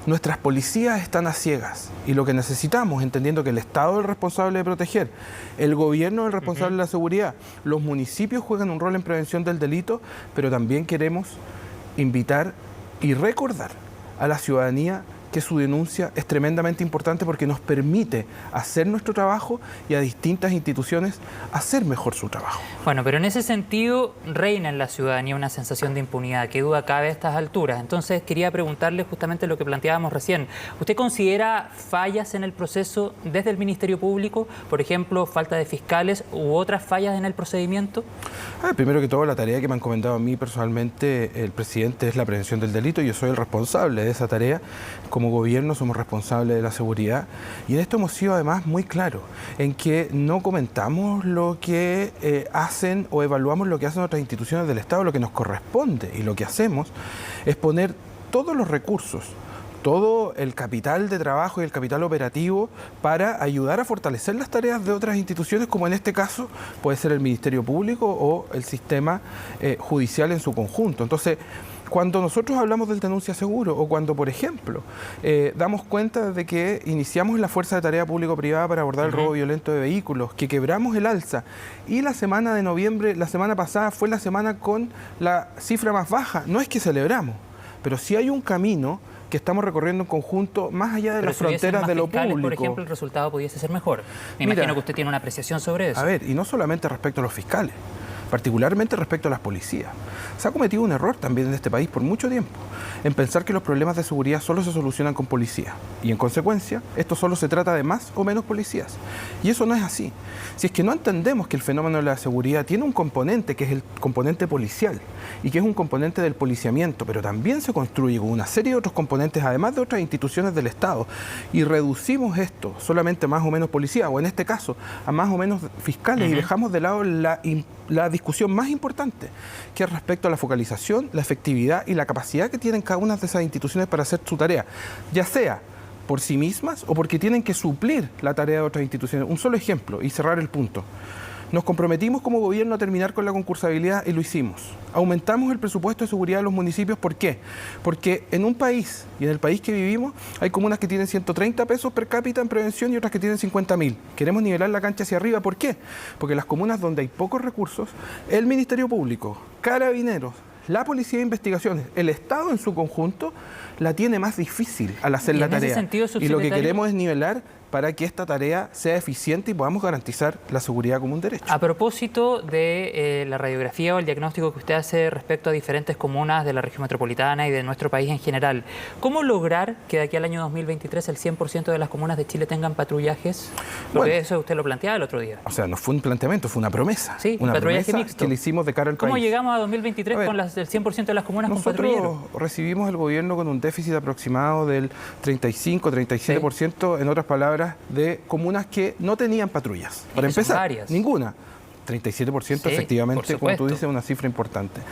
Nuestras policías están a ciegas y lo que necesitamos, entendiendo que el Estado es el responsable de proteger, el gobierno es el responsable de la seguridad, los municipios juegan un rol en prevención del delito, pero también queremos invitar y recordar a la ciudadanía que su denuncia es tremendamente importante porque nos permite hacer nuestro trabajo y a distintas instituciones hacer mejor su trabajo. Bueno, pero en ese sentido reina en la ciudadanía una sensación de impunidad. ¿Qué duda cabe a estas alturas? Entonces quería preguntarle justamente lo que planteábamos recién. ¿Usted considera fallas en el proceso desde el Ministerio Público? Por ejemplo, falta de fiscales u otras fallas en el procedimiento. Primero que todo, la tarea que me han encomendado a mí personalmente el presidente es la prevención del delito. Yo soy el responsable de esa tarea como como gobierno somos responsables de la seguridad y en esto hemos sido además muy claros en que no comentamos lo que hacen o evaluamos lo que hacen otras instituciones del Estado, lo que nos corresponde, y lo que hacemos es poner todos los recursos, todo el capital de trabajo y el capital operativo para ayudar a fortalecer las tareas de otras instituciones, como en este caso puede ser el Ministerio Público o el sistema judicial en su conjunto. Entonces, cuando nosotros hablamos del denuncia seguro o cuando, por ejemplo, damos cuenta de que iniciamos la Fuerza de Tarea Público-Privada para abordar el robo violento de vehículos, que quebramos el alza y la semana de noviembre, la semana pasada, fue la semana con la cifra más baja, no es que celebramos, pero sí hay un camino que estamos recorriendo en conjunto más allá de las fronteras de lo público. Por ejemplo, el resultado pudiese ser mejor. Me imagino que usted tiene una apreciación sobre eso. A ver, y no solamente respecto a los fiscales, particularmente respecto a las policías. Se ha cometido un error también en este país por mucho tiempo, en pensar que los problemas de seguridad solo se solucionan con policía. Y en consecuencia, esto solo se trata de más o menos policías. Y eso no es así. Si es que no entendemos que el fenómeno de la seguridad tiene un componente que es el componente policial y que es un componente del policiamiento, pero también se construye con una serie de otros componentes, además de otras instituciones del Estado, y reducimos esto solamente a más o menos policía, o en este caso, a más o menos fiscales, y dejamos de lado la discusión más importante, que es respecto a la focalización, la efectividad y la capacidad que tienen cada una de esas instituciones para hacer su tarea, ya sea por sí mismas o porque tienen que suplir la tarea de otras instituciones. Un solo ejemplo y cerrar el punto. Nos comprometimos como gobierno a terminar con la concursabilidad y lo hicimos. Aumentamos el presupuesto de seguridad de los municipios. ¿Por qué? Porque en un país, y en el país que vivimos, hay comunas que tienen 130 pesos per cápita en prevención y otras que tienen 50.000. Queremos nivelar la cancha hacia arriba. ¿Por qué? Porque las comunas donde hay pocos recursos, el Ministerio Público, Carabineros, la Policía de Investigaciones, el Estado en su conjunto, la tiene más difícil al hacer la tarea. Y lo que queremos es nivelar para que esta tarea sea eficiente y podamos garantizar la seguridad como un derecho. A propósito de la radiografía o el diagnóstico que usted hace respecto a diferentes comunas de la región metropolitana y de nuestro país en general, ¿cómo lograr que de aquí al año 2023 el 100% de las comunas de Chile tengan patrullajes? Porque eso usted lo planteaba el otro día. O sea, no fue un planteamiento, fue una promesa. Sí, una patrullaje promesa mixto. Que le hicimos de cara al país. ¿Cómo llegamos a 2023 con el 100% de las comunas con patrulleros? Nosotros recibimos el gobierno con un déficit aproximado del 35-37%, en otras palabras, de comunas que no tenían patrullas. Para empezar, ninguna. 37% efectivamente, como tú dices, una cifra importante.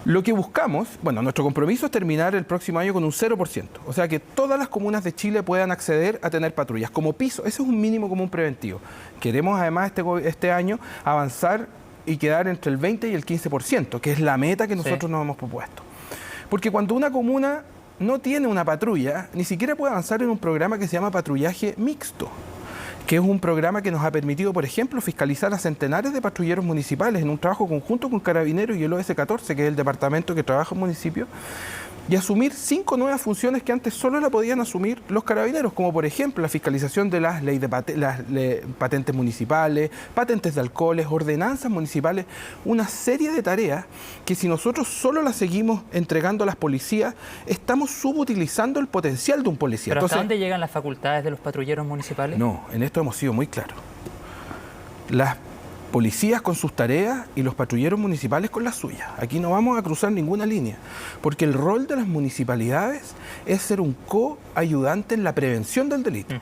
Lo que buscamos, bueno, nuestro compromiso es terminar el próximo año con un 0%. O sea, que todas las comunas de Chile puedan acceder a tener patrullas como piso. Ese es un mínimo común preventivo. Queremos además este año avanzar y quedar entre el 20 y el 15%, que es la meta que nosotros nos hemos propuesto. Porque cuando una comuna no tiene una patrulla, ni siquiera puede avanzar en un programa que se llama patrullaje mixto, que es un programa que nos ha permitido, por ejemplo, fiscalizar a centenares de patrulleros municipales en un trabajo conjunto con Carabineros y el OS-14, que es el departamento que trabaja en municipios, y asumir 5 nuevas funciones que antes solo la podían asumir los Carabineros, como por ejemplo la fiscalización de las leyes de patentes municipales, patentes de alcoholes, ordenanzas municipales, una serie de tareas que si nosotros solo las seguimos entregando a las policías, estamos subutilizando el potencial de un policía. ¿Pero hasta dónde llegan las facultades de los patrulleros municipales? No, en esto hemos sido muy claros. Las policías con sus tareas y los patrulleros municipales con las suyas. Aquí no vamos a cruzar ninguna línea, porque el rol de las municipalidades es ser un coayudante en la prevención del delito.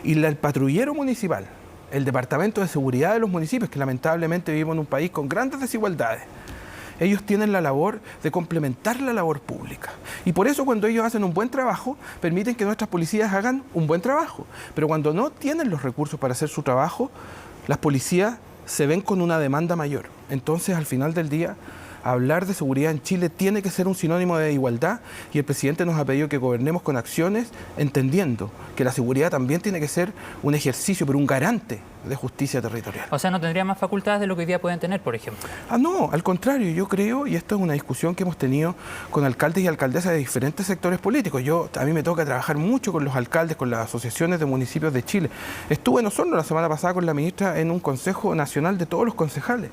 Y el patrullero municipal, el Departamento de Seguridad de los municipios, que lamentablemente vivimos en un país con grandes desigualdades, ellos tienen la labor de complementar la labor pública. Y por eso cuando ellos hacen un buen trabajo, permiten que nuestras policías hagan un buen trabajo. Pero cuando no tienen los recursos para hacer su trabajo, las policías se ven con una demanda mayor. Entonces, al final del día, hablar de seguridad en Chile tiene que ser un sinónimo de igualdad y el presidente nos ha pedido que gobernemos con acciones, entendiendo que la seguridad también tiene que ser un ejercicio, pero un garante de justicia territorial. O sea, ¿no tendría más facultades de lo que hoy día pueden tener, por ejemplo? No, al contrario, yo creo, y esto es una discusión que hemos tenido con alcaldes y alcaldesas de diferentes sectores políticos. A mí me toca trabajar mucho con los alcaldes, con las asociaciones de municipios de Chile. Estuve en Osorno la semana pasada con la ministra en un consejo nacional de todos los concejales.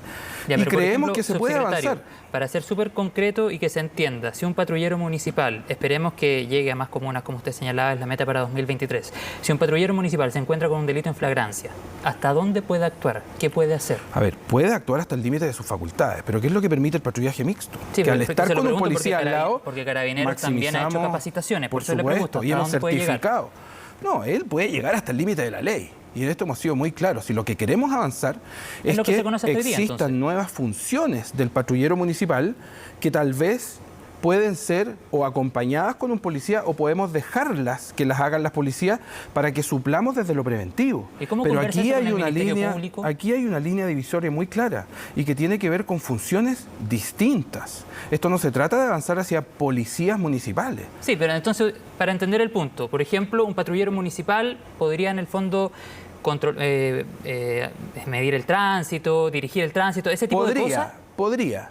Y creemos que se puede avanzar. Para ser súper concreto y que se entienda, si un patrullero municipal, esperemos que llegue a más comunas, como usted señalaba, es la meta para 2023, si un patrullero municipal se encuentra con un delito en flagrancia, ¿hasta ¿hasta dónde puede actuar? ¿Qué puede hacer? A ver, puede actuar hasta el límite de sus facultades, pero ¿qué es lo que permite el patrullaje mixto? Sí, que al estar con un policía al lado, porque Carabineros también ha hecho capacitaciones, por eso le pregunto, y hemos certificado. No, él puede llegar hasta el límite de la ley. Y en esto hemos sido muy claros. Si lo que queremos avanzar es que existan nuevas funciones del patrullero municipal que tal vez pueden ser o acompañadas con un policía o podemos dejarlas que las hagan las policías para que suplamos desde lo preventivo. Pero aquí hay una línea divisoria muy clara y que tiene que ver con funciones distintas. Esto no se trata de avanzar hacia policías municipales. Sí, pero entonces, para entender el punto, por ejemplo, un patrullero municipal podría en el fondo medir el tránsito, dirigir el tránsito, ese tipo de cosas. Podría.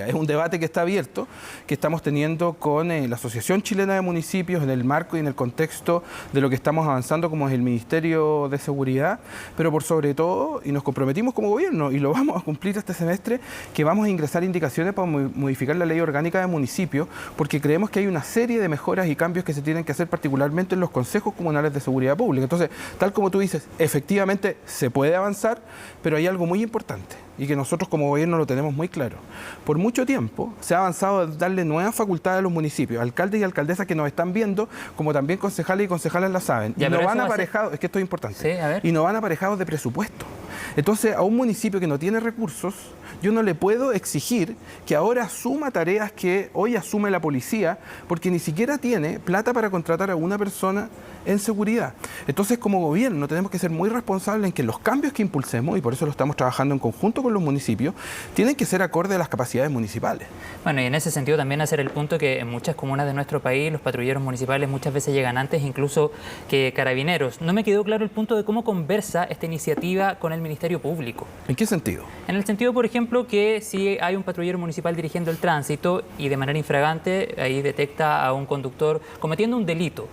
Es un debate que está abierto, que estamos teniendo con la Asociación Chilena de Municipios en el marco y en el contexto de lo que estamos avanzando como es el Ministerio de Seguridad, pero por sobre todo, y nos comprometimos como gobierno, y lo vamos a cumplir este semestre, que vamos a ingresar indicaciones para modificar la ley orgánica de municipios, porque creemos que hay una serie de mejoras y cambios que se tienen que hacer particularmente en los consejos comunales de seguridad pública. Entonces, tal como tú dices, efectivamente se puede avanzar, pero hay algo muy importante y que nosotros como gobierno lo tenemos muy claro. Por mucho tiempo se ha avanzado en darle nuevas facultades a los municipios, alcaldes y alcaldesas que nos están viendo, como también concejales y concejalas la saben. Y no van aparejados, es que esto es importante, y no van aparejados de presupuesto. Entonces, a un municipio que no tiene recursos, yo no le puedo exigir que ahora asuma tareas que hoy asume la policía, porque ni siquiera tiene plata para contratar a una persona en seguridad. Entonces, como gobierno, tenemos que ser muy responsables en que los cambios que impulsemos, y por eso lo estamos trabajando en conjunto con los municipios, tienen que ser acorde a las capacidades municipales. Bueno, y en ese sentido también hacer el punto que en muchas comunas de nuestro país los patrulleros municipales muchas veces llegan antes incluso que Carabineros. No me quedó claro el punto de cómo conversa esta iniciativa con el Ministerio Público. ¿En qué sentido? En el sentido, por ejemplo, que si hay un patrullero municipal dirigiendo el tránsito y de manera infragante ahí detecta a un conductor cometiendo un delito,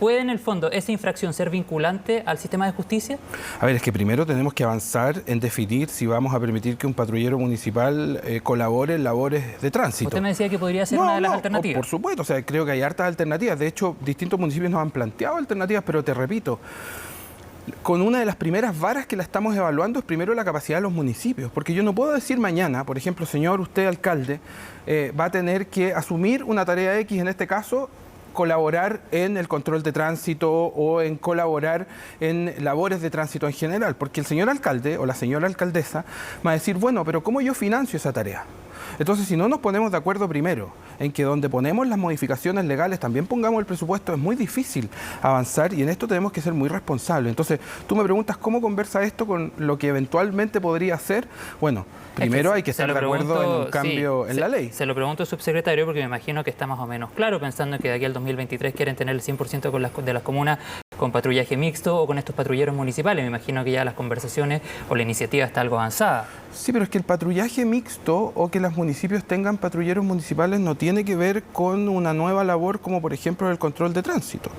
¿puede en el fondo esa infracción ser vinculante al sistema de justicia? A ver, es que primero tenemos que avanzar en definir si vamos a permitir que un patrullero municipal colabore en labores de tránsito. Usted me decía que podría ser una de las alternativas. Por supuesto, o sea, creo que hay hartas alternativas. De hecho, distintos municipios nos han planteado alternativas, pero te repito, con una de las primeras varas que la estamos evaluando es primero la capacidad de los municipios, porque yo no puedo decir mañana, por ejemplo, señor, usted alcalde, va a tener que asumir una tarea X, en este caso, colaborar en el control de tránsito o en colaborar en labores de tránsito en general, porque el señor alcalde o la señora alcaldesa va a decir, bueno, pero ¿cómo yo financio esa tarea? Entonces, si no nos ponemos de acuerdo primero en que donde ponemos las modificaciones legales también pongamos el presupuesto, es muy difícil avanzar y en esto tenemos que ser muy responsables. Entonces, tú me preguntas cómo conversa esto con lo que eventualmente podría ser. Bueno, primero hay que estar de acuerdo en un cambio en la ley. Se lo pregunto, subsecretario, porque me imagino que está más o menos claro, pensando que de aquí al 2023 quieren tener el 100% de las comunas con patrullaje mixto o con estos patrulleros municipales. Me imagino que ya las conversaciones o la iniciativa está algo avanzada. Sí, pero es que el patrullaje mixto o que los municipios tengan patrulleros municipales no tiene que ver con una nueva labor como por ejemplo el control de tránsito.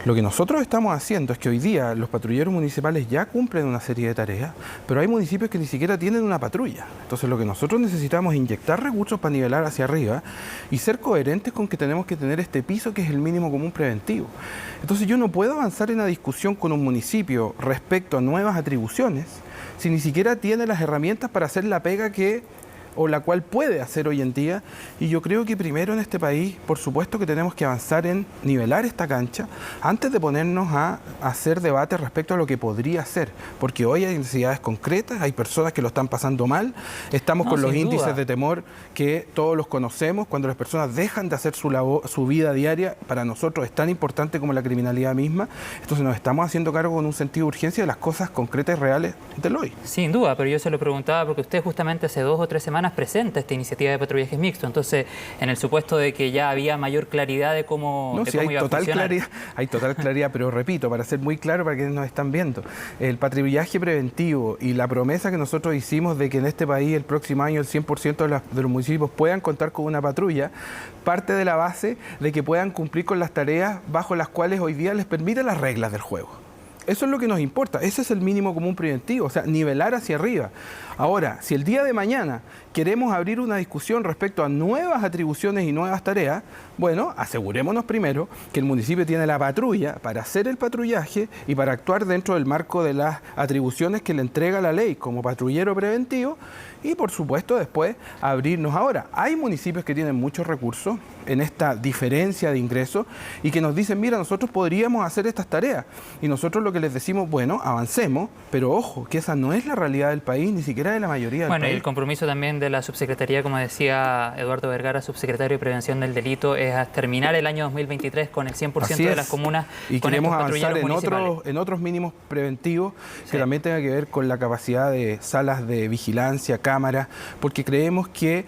Lo que nosotros estamos haciendo es que hoy día los patrulleros municipales ya cumplen una serie de tareas, pero hay municipios que ni siquiera tienen una patrulla. Entonces lo que nosotros necesitamos es inyectar recursos para nivelar hacia arriba y ser coherentes con que tenemos que tener este piso que es el mínimo común preventivo. Entonces yo no puedo avanzar en una discusión con un municipio respecto a nuevas atribuciones si ni siquiera tiene las herramientas para hacer la pega o la cual puede hacer hoy en día, y yo creo que primero en este país, por supuesto que tenemos que avanzar en nivelar esta cancha antes de ponernos a hacer debate respecto a lo que podría ser, porque hoy hay necesidades concretas, hay personas que lo están pasando mal, estamos con los índices de temor que todos los conocemos, cuando las personas dejan de hacer su vida diaria, para nosotros es tan importante como la criminalidad misma, entonces nos estamos haciendo cargo con un sentido de urgencia de las cosas concretas y reales del hoy. Sin duda, pero yo se lo preguntaba porque usted justamente hace 2 o 3 semanas presenta esta iniciativa de patrullaje mixto, entonces en el supuesto de que ya había mayor claridad de cómo, iba a funcionar. Hay total claridad, pero repito, para ser muy claro para quienes nos están viendo, el patrullaje preventivo y la promesa que nosotros hicimos de que en este país el próximo año el 100% de los municipios puedan contar con una patrulla, parte de la base de que puedan cumplir con las tareas bajo las cuales hoy día les permiten las reglas del juego. Eso es lo que nos importa, ese es el mínimo común preventivo, o sea, nivelar hacia arriba. Ahora, si el día de mañana queremos abrir una discusión respecto a nuevas atribuciones y nuevas tareas, bueno, asegurémonos primero que el municipio tiene la patrulla para hacer el patrullaje y para actuar dentro del marco de las atribuciones que le entrega la ley como patrullero preventivo y, por supuesto, después abrirnos. Ahora, hay municipios que tienen muchos recursos en esta diferencia de ingresos y que nos dicen, mira, nosotros podríamos hacer estas tareas. Y nosotros lo que les decimos, bueno, avancemos, pero ojo, que esa no es la realidad del país, ni siquiera de la mayoría del país. Bueno, y el compromiso también de la subsecretaría, como decía Eduardo Vergara, subsecretario de Prevención del Delito, es a terminar el año 2023 con el 100% de las comunas. Y con queremos estos avanzar patrulleros en otros mínimos preventivos que también tengan que ver con la capacidad de salas de vigilancia, cámaras, porque creemos que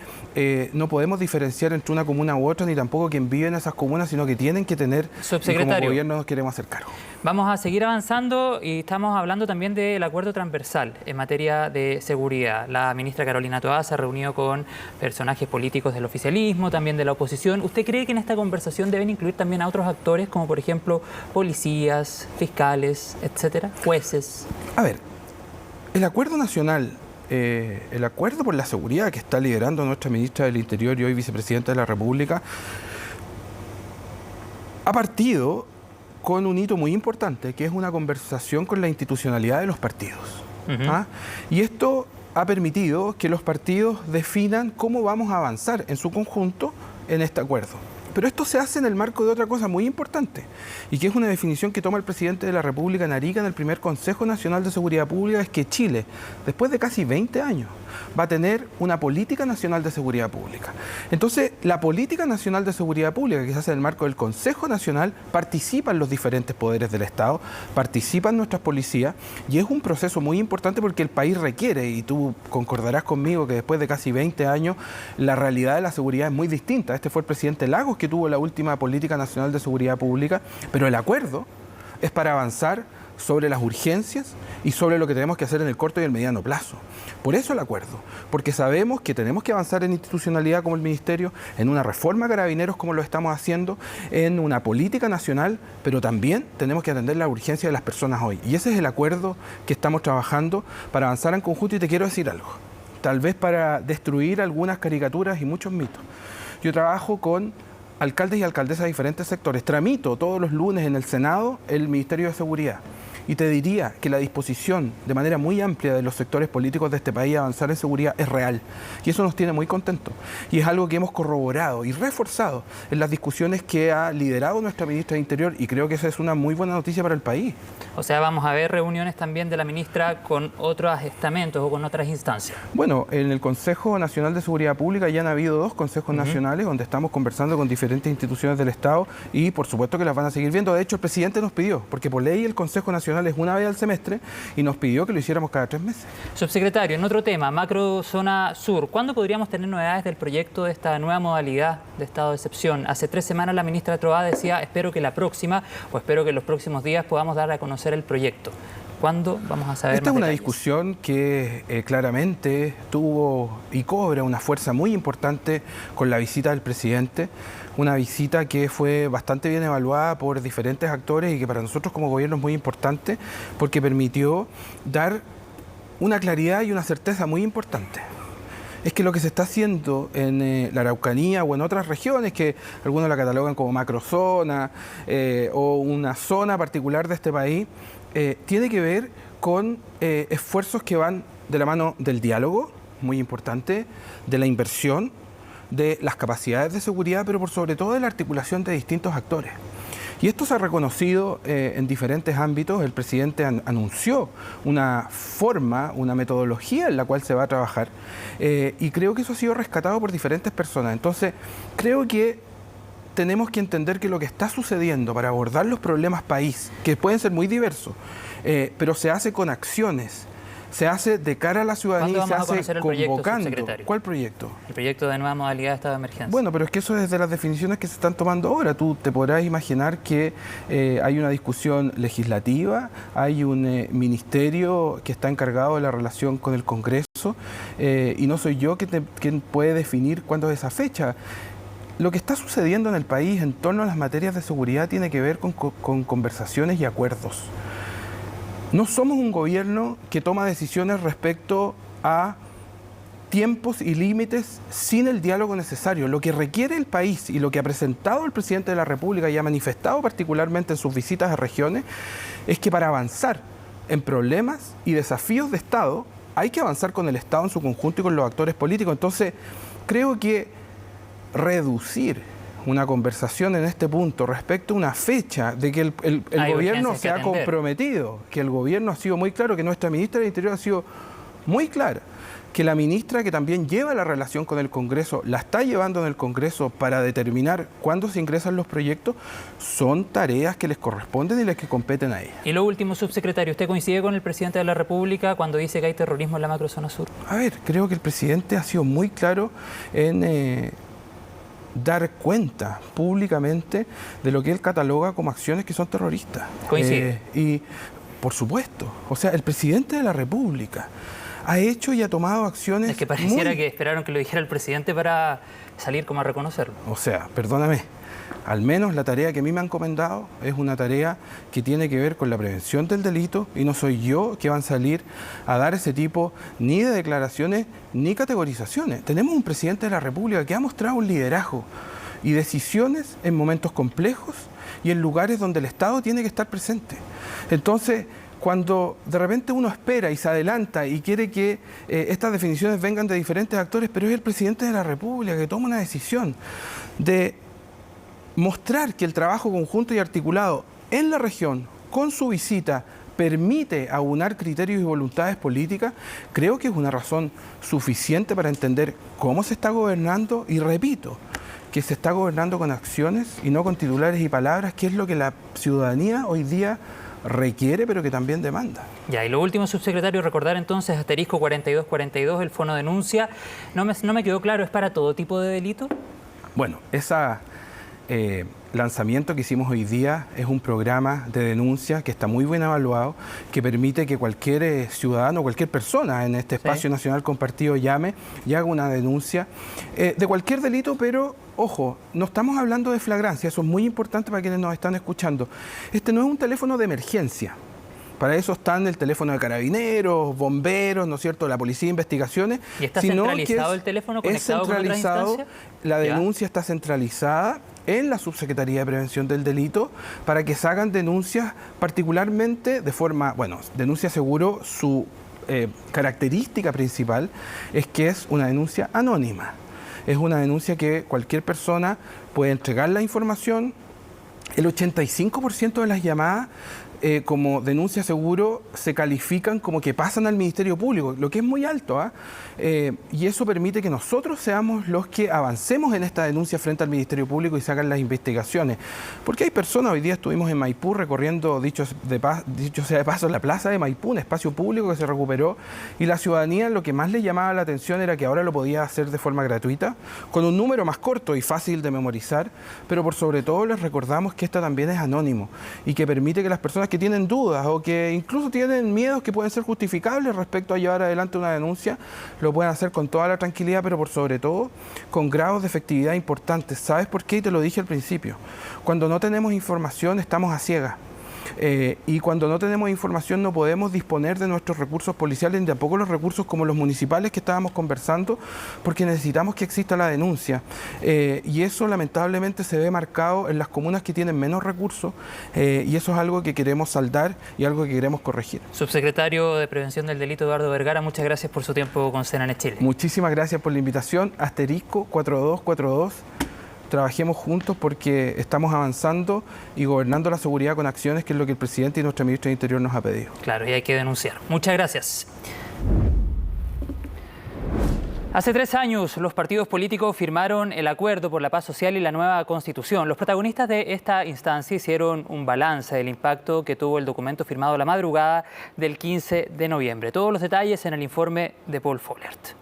no podemos diferenciar entre una comuna u otra, ni tampoco quien vive en esas comunas, sino que tienen que tener, y como gobierno nos queremos hacer cargo. Vamos a seguir avanzando y estamos hablando también del acuerdo transversal en materia de seguridad. La ministra Carolina Toá se ha reunido con personajes políticos del oficialismo, también de la oposición. ¿Usted cree que en esta conversación deben incluir también a otros actores, como por ejemplo policías, fiscales, etcétera, jueces? A ver, el acuerdo nacional, el acuerdo por la seguridad que está liderando nuestra ministra del Interior y hoy vicepresidenta de la República, ha partido con un hito muy importante, que es una conversación con la institucionalidad de los partidos. Y esto ha permitido que los partidos definan cómo vamos a avanzar en su conjunto en este acuerdo. Pero esto se hace en el marco de otra cosa muy importante, y que es una definición que toma el presidente de la República en Arica en el primer Consejo Nacional de Seguridad Pública, es que Chile, después de casi 20 años, va a tener una política nacional de seguridad pública. Entonces, la política nacional de seguridad pública que se hace en el marco del Consejo Nacional, participan los diferentes poderes del Estado, participan nuestras policías, y es un proceso muy importante porque el país requiere, y tú concordarás conmigo que después de casi 20 años, la realidad de la seguridad es muy distinta. Este fue el presidente Lagos que tuvo la última política nacional de seguridad pública, pero el acuerdo es para avanzar sobre las urgencias y sobre lo que tenemos que hacer en el corto y el mediano plazo. Por eso el acuerdo, porque sabemos que tenemos que avanzar en institucionalidad como el Ministerio, en una reforma a Carabineros como lo estamos haciendo, en una política nacional, pero también tenemos que atender la urgencia de las personas hoy. Y ese es el acuerdo que estamos trabajando para avanzar en conjunto. Y te quiero decir algo, tal vez para destruir algunas caricaturas y muchos mitos. Yo trabajo con alcaldes y alcaldesas de diferentes sectores. Tramito todos los lunes en el Senado el Ministerio de Seguridad. Y te diría que la disposición de manera muy amplia de los sectores políticos de este país a avanzar en seguridad es real. Y eso nos tiene muy contentos. Y es algo que hemos corroborado y reforzado en las discusiones que ha liderado nuestra ministra de Interior. Y creo que esa es una muy buena noticia para el país. O sea, vamos a ver reuniones también de la ministra con otros estamentos o con otras instancias. Bueno, en el Consejo Nacional de Seguridad Pública ya han habido 2 consejos nacionales donde estamos conversando con diferentes instituciones del Estado y por supuesto que las van a seguir viendo. De hecho, el presidente nos pidió, porque por ley el Consejo Nacional es una vez al semestre y nos pidió que lo hiciéramos cada 3 meses. Subsecretario, en otro tema, macro zona sur, ¿cuándo podríamos tener novedades del proyecto de esta nueva modalidad de estado de excepción? Hace 3 semanas la ministra Toá decía, espero que la próxima o espero que en los próximos días podamos dar a conocer el proyecto. ¿Cuándo vamos a saber Esta más es una detalles? discusión que claramente tuvo y cobra una fuerza muy importante con la visita del presidente, una visita que fue bastante bien evaluada por diferentes actores y que para nosotros como gobierno es muy importante porque permitió dar una claridad y una certeza muy importante. Es que lo que se está haciendo en la Araucanía o en otras regiones, que algunos la catalogan como macrozona o una zona particular de este país, tiene que ver con esfuerzos que van de la mano del diálogo, muy importante, de la inversión, de las capacidades de seguridad, pero por sobre todo de la articulación de distintos actores. Y esto se ha reconocido en diferentes ámbitos. El presidente anunció una forma, una metodología en la cual se va a trabajar y creo que eso ha sido rescatado por diferentes personas. Entonces, creo que tenemos que entender que lo que está sucediendo para abordar los problemas país, que pueden ser muy diversos, pero se hace con acciones, se hace de cara a la ciudadanía y se hace convocando. ¿Cuál proyecto? El proyecto de nueva modalidad de estado de emergencia. Bueno, pero es que eso es de las definiciones que se están tomando ahora. Tú te podrás imaginar que hay una discusión legislativa, hay un ministerio que está encargado de la relación con el Congreso y no soy yo quien puede definir cuándo es esa fecha. Lo que está sucediendo en el país en torno a las materias de seguridad tiene que ver con conversaciones y acuerdos. No somos un gobierno que toma decisiones respecto a tiempos y límites sin el diálogo necesario. Lo que requiere el país y lo que ha presentado el presidente de la República y ha manifestado particularmente en sus visitas a regiones es que para avanzar en problemas y desafíos de Estado hay que avanzar con el Estado en su conjunto y con los actores políticos. Entonces, creo que reducir una conversación en este punto respecto a una fecha de que el gobierno se ha comprometido, que el gobierno ha sido muy claro, que nuestra ministra del Interior ha sido muy clara, que la ministra que también lleva la relación con el Congreso, la está llevando en el Congreso para determinar cuándo se ingresan los proyectos, son tareas que les corresponden y las que competen a ella. Y lo último, subsecretario, ¿usted coincide con el presidente de la República cuando dice que hay terrorismo en la macrozona sur? A ver, creo que el presidente ha sido muy claro en dar cuenta públicamente de lo que él cataloga como acciones que son terroristas. ¿Coincide? Y por supuesto, o sea, el presidente de la República ha hecho y ha tomado acciones... Es que pareciera que esperaron que lo dijera el presidente para salir como a reconocerlo. O sea, perdóname, al menos la tarea que a mí me han encomendado es una tarea que tiene que ver con la prevención del delito y no soy yo que van a salir a dar ese tipo ni de declaraciones ni categorizaciones. Tenemos un presidente de la República que ha mostrado un liderazgo y decisiones en momentos complejos y en lugares donde el Estado tiene que estar presente. Entonces, cuando de repente uno espera y se adelanta y quiere que estas definiciones vengan de diferentes actores, pero es el presidente de la República que toma una decisión de mostrar que el trabajo conjunto y articulado en la región, con su visita, permite aunar criterios y voluntades políticas, creo que es una razón suficiente para entender cómo se está gobernando y, repito, que se está gobernando con acciones y no con titulares y palabras, que es lo que la ciudadanía hoy día requiere, pero que también demanda. Ya, y lo último, subsecretario, recordar entonces asterisco 4242, el fono denuncia. No me quedó claro, ¿es para todo tipo de delito? Bueno, ese lanzamiento que hicimos hoy día es un programa de denuncia que está muy bien evaluado, que permite que cualquier ciudadano, cualquier persona en este espacio nacional compartido llame y haga una denuncia de cualquier delito, pero ojo, no estamos hablando de flagrancia, eso es muy importante para quienes nos están escuchando. Este no es un teléfono de emergencia. Para eso están el teléfono de carabineros, bomberos, ¿no es cierto?, la policía de investigaciones. ¿Y está centralizado el teléfono conectado con otras instancias? La denuncia está centralizada en la Subsecretaría de Prevención del Delito para que se hagan denuncias particularmente de forma, bueno, denuncia seguro, su característica principal es que es una denuncia anónima. Es una denuncia que cualquier persona puede entregar la información. El 85% de las llamadas como denuncia seguro se califican como que pasan al Ministerio Público, lo que es muy alto, y eso permite que nosotros seamos los que avancemos en esta denuncia frente al Ministerio Público y se hagan las investigaciones. Porque hay personas, hoy día estuvimos en Maipú recorriendo, dicho sea de paso, la plaza de Maipú, un espacio público que se recuperó, y la ciudadanía lo que más le llamaba la atención era que ahora lo podía hacer de forma gratuita, con un número más corto y fácil de memorizar, pero por sobre todo les recordamos que esta también es anónimo y que permite que las personas que tienen dudas o que incluso tienen miedos que pueden ser justificables respecto a llevar adelante una denuncia, lo pueden hacer con toda la tranquilidad, pero por sobre todo con grados de efectividad importantes. ¿Sabes por qué? Y te lo dije al principio. Cuando no tenemos información estamos a ciegas. Y cuando no tenemos información no podemos disponer de nuestros recursos policiales ni tampoco los recursos como los municipales que estábamos conversando, porque necesitamos que exista la denuncia. Y eso lamentablemente se ve marcado en las comunas que tienen menos recursos, y eso es algo que queremos saldar y algo que queremos corregir. Subsecretario de Prevención del Delito, Eduardo Vergara, muchas gracias por su tiempo con CNN Chile. Muchísimas gracias por la invitación. Asterisco 4242. Trabajemos juntos porque estamos avanzando y gobernando la seguridad con acciones, que es lo que el presidente y nuestra ministra de Interior nos ha pedido. Claro, y hay que denunciar. Muchas gracias. Hace 3 años los partidos políticos firmaron el Acuerdo por la Paz Social y la nueva Constitución. Los protagonistas de esta instancia hicieron un balance del impacto que tuvo el documento firmado la madrugada del 15 de noviembre. Todos los detalles en el informe de Paul Follert.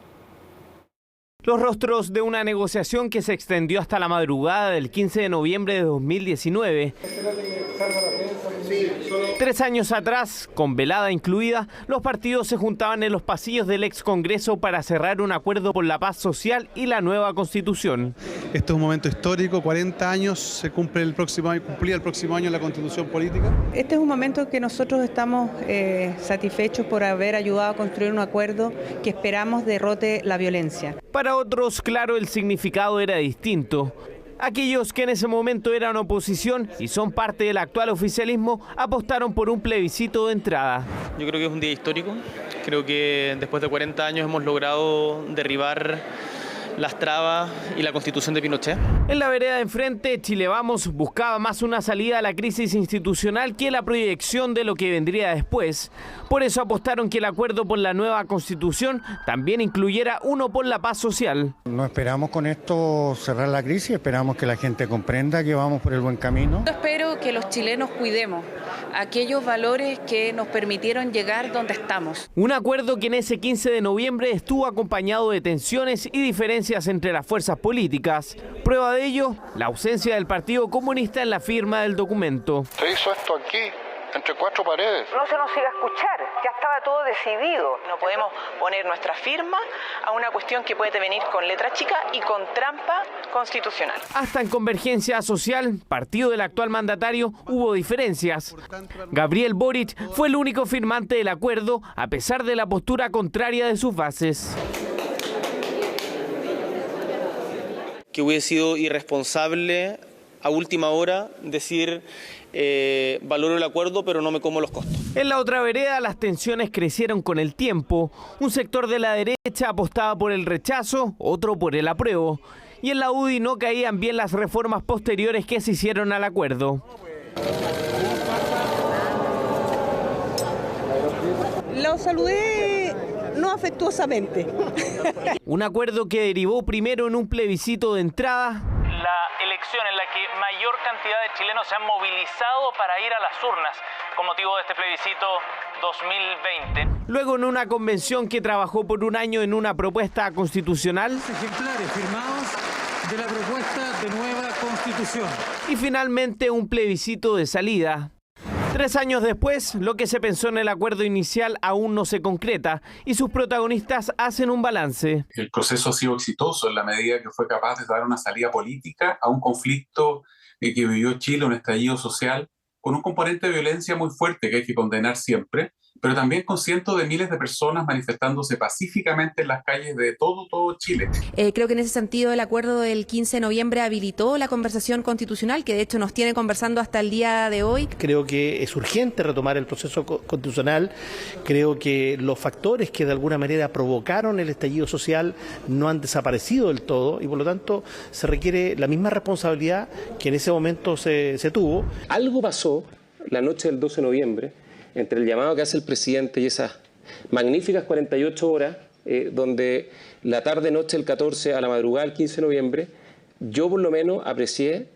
Los rostros de una negociación que se extendió hasta la madrugada del 15 de noviembre de 2019 3 años atrás, con velada incluida, los partidos se juntaban en los pasillos del ex Congreso para cerrar un acuerdo por la paz social y la nueva Constitución. Este es un momento histórico, 40 años, se cumplía el próximo año la Constitución política. Este es un momento que nosotros estamos satisfechos por haber ayudado a construir un acuerdo que esperamos derrote la violencia. Para otros, claro, el significado era distinto. Aquellos que en ese momento eran oposición y son parte del actual oficialismo apostaron por un plebiscito de entrada. Yo creo que es un día histórico. Creo que después de 40 años hemos logrado derribar las trabas y la Constitución de Pinochet. En la vereda de enfrente, Chile Vamos buscaba más una salida a la crisis institucional que la proyección de lo que vendría después. Por eso apostaron que el acuerdo por la nueva Constitución también incluyera uno por la paz social. No esperamos con esto cerrar la crisis, esperamos que la gente comprenda que vamos por el buen camino. Yo espero que los chilenos cuidemos aquellos valores que nos permitieron llegar donde estamos. Un acuerdo que en ese 15 de noviembre estuvo acompañado de tensiones y diferencias entre las fuerzas políticas. Prueba de ello, la ausencia del Partido Comunista en la firma del documento. Se hizo esto aquí, entre 4 paredes. No se nos iba a escuchar, ya estaba todo decidido. No podemos poner nuestra firma a una cuestión que puede venir con letra chica y con trampa constitucional. Hasta en Convergencia Social, partido del actual mandatario, hubo diferencias. Gabriel Boric fue el único firmante del acuerdo, a pesar de la postura contraria de sus bases. Que hubiese sido irresponsable a última hora decir valoro el acuerdo pero no me como los costos. En la otra vereda las tensiones crecieron con el tiempo. Un sector de la derecha apostaba por el rechazo, otro por el apruebo. Y en la UDI no caían bien las reformas posteriores que se hicieron al acuerdo. Lo saludé no afectuosamente. Un acuerdo que derivó primero en un plebiscito de entrada. La elección en la que mayor cantidad de chilenos se han movilizado para ir a las urnas con motivo de este plebiscito 2020. Luego en una convención que trabajó por un año en una propuesta constitucional. Ejemplares firmados de la propuesta de nueva constitución. Y finalmente un plebiscito de salida. 3 años después, lo que se pensó en el acuerdo inicial aún no se concreta y sus protagonistas hacen un balance. El proceso ha sido exitoso en la medida que fue capaz de dar una salida política a un conflicto que vivió Chile, un estallido social, con un componente de violencia muy fuerte que hay que condenar siempre, pero también con cientos de miles de personas manifestándose pacíficamente en las calles de todo Chile. Creo que en ese sentido el acuerdo del 15 de noviembre habilitó la conversación constitucional, que de hecho nos tiene conversando hasta el día de hoy. Creo que es urgente retomar el proceso constitucional. Creo que los factores que de alguna manera provocaron el estallido social no han desaparecido del todo y por lo tanto se requiere la misma responsabilidad que en ese momento se tuvo. Algo pasó la noche del 12 de noviembre entre el llamado que hace el presidente y esas magníficas 48 horas, donde la tarde-noche del 14 a la madrugada del 15 de noviembre, yo por lo menos aprecié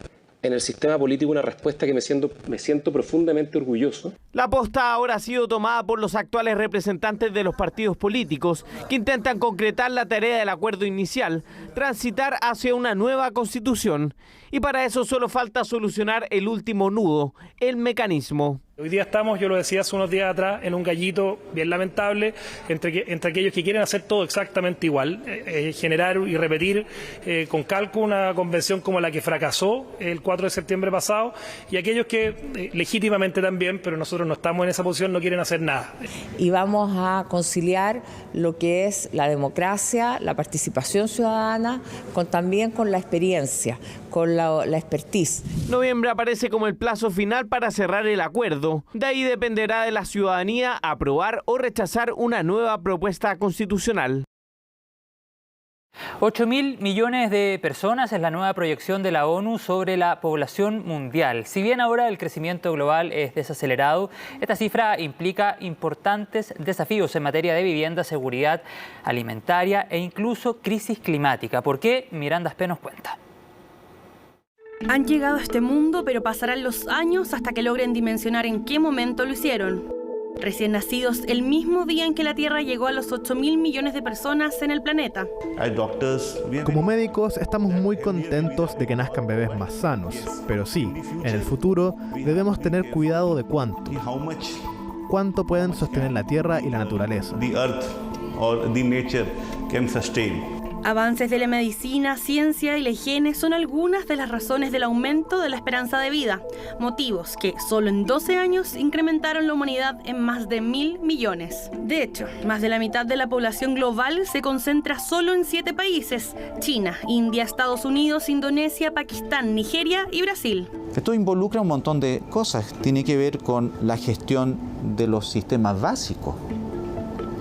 en el sistema político una respuesta que me siento profundamente orgulloso. La posta ahora ha sido tomada por los actuales representantes de los partidos políticos que intentan concretar la tarea del acuerdo inicial, transitar hacia una nueva constitución. Y para eso solo falta solucionar el último nudo, el mecanismo. Hoy día estamos, yo lo decía hace unos días atrás, en un gallito bien lamentable entre aquellos que quieren hacer todo exactamente igual, generar y repetir con calco una convención como la que fracasó el 4 de septiembre pasado, y aquellos que legítimamente también, pero nosotros no estamos en esa posición, no quieren hacer nada. Y vamos a conciliar lo que es la democracia, la participación ciudadana, también con la experiencia, con la expertise. Noviembre aparece como el plazo final para cerrar el acuerdo. De ahí dependerá de la ciudadanía aprobar o rechazar una nueva propuesta constitucional. 8.000 millones de personas es la nueva proyección de la ONU sobre la población mundial. Si bien ahora el crecimiento global es desacelerado, esta cifra implica importantes desafíos en materia de vivienda, seguridad alimentaria e incluso crisis climática. ¿Por qué? Miranda Aspe nos cuenta. Han llegado a este mundo, pero pasarán los años hasta que logren dimensionar en qué momento lo hicieron. recién nacidos el mismo día en que la Tierra llegó a los 8.000 millones de personas en el planeta. Como médicos estamos muy contentos de que nazcan bebés más sanos, pero sí, en el futuro debemos tener cuidado de cuánto pueden sostener la Tierra y la naturaleza. Avances de la medicina, ciencia y la higiene son algunas de las razones del aumento de la esperanza de vida, motivos que solo en 12 años incrementaron la humanidad en más de 1.000 millones. De hecho, más de la mitad de la población global se concentra solo en 7 países: China, India, Estados Unidos, Indonesia, Pakistán, Nigeria y Brasil. Esto involucra un montón de cosas. Tiene que ver con la gestión de los sistemas básicos,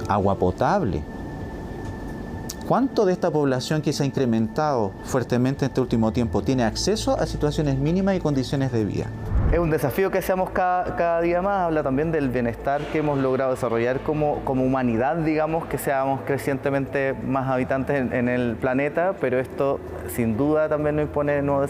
agua potable. ¿Cuánto de esta población que se ha incrementado fuertemente en este último tiempo tiene acceso a situaciones mínimas y condiciones de vida? Es un desafío que seamos cada día más. Habla también del bienestar que hemos logrado desarrollar como humanidad, digamos, que seamos crecientemente más habitantes en el planeta, pero esto sin duda también nos impone nuevos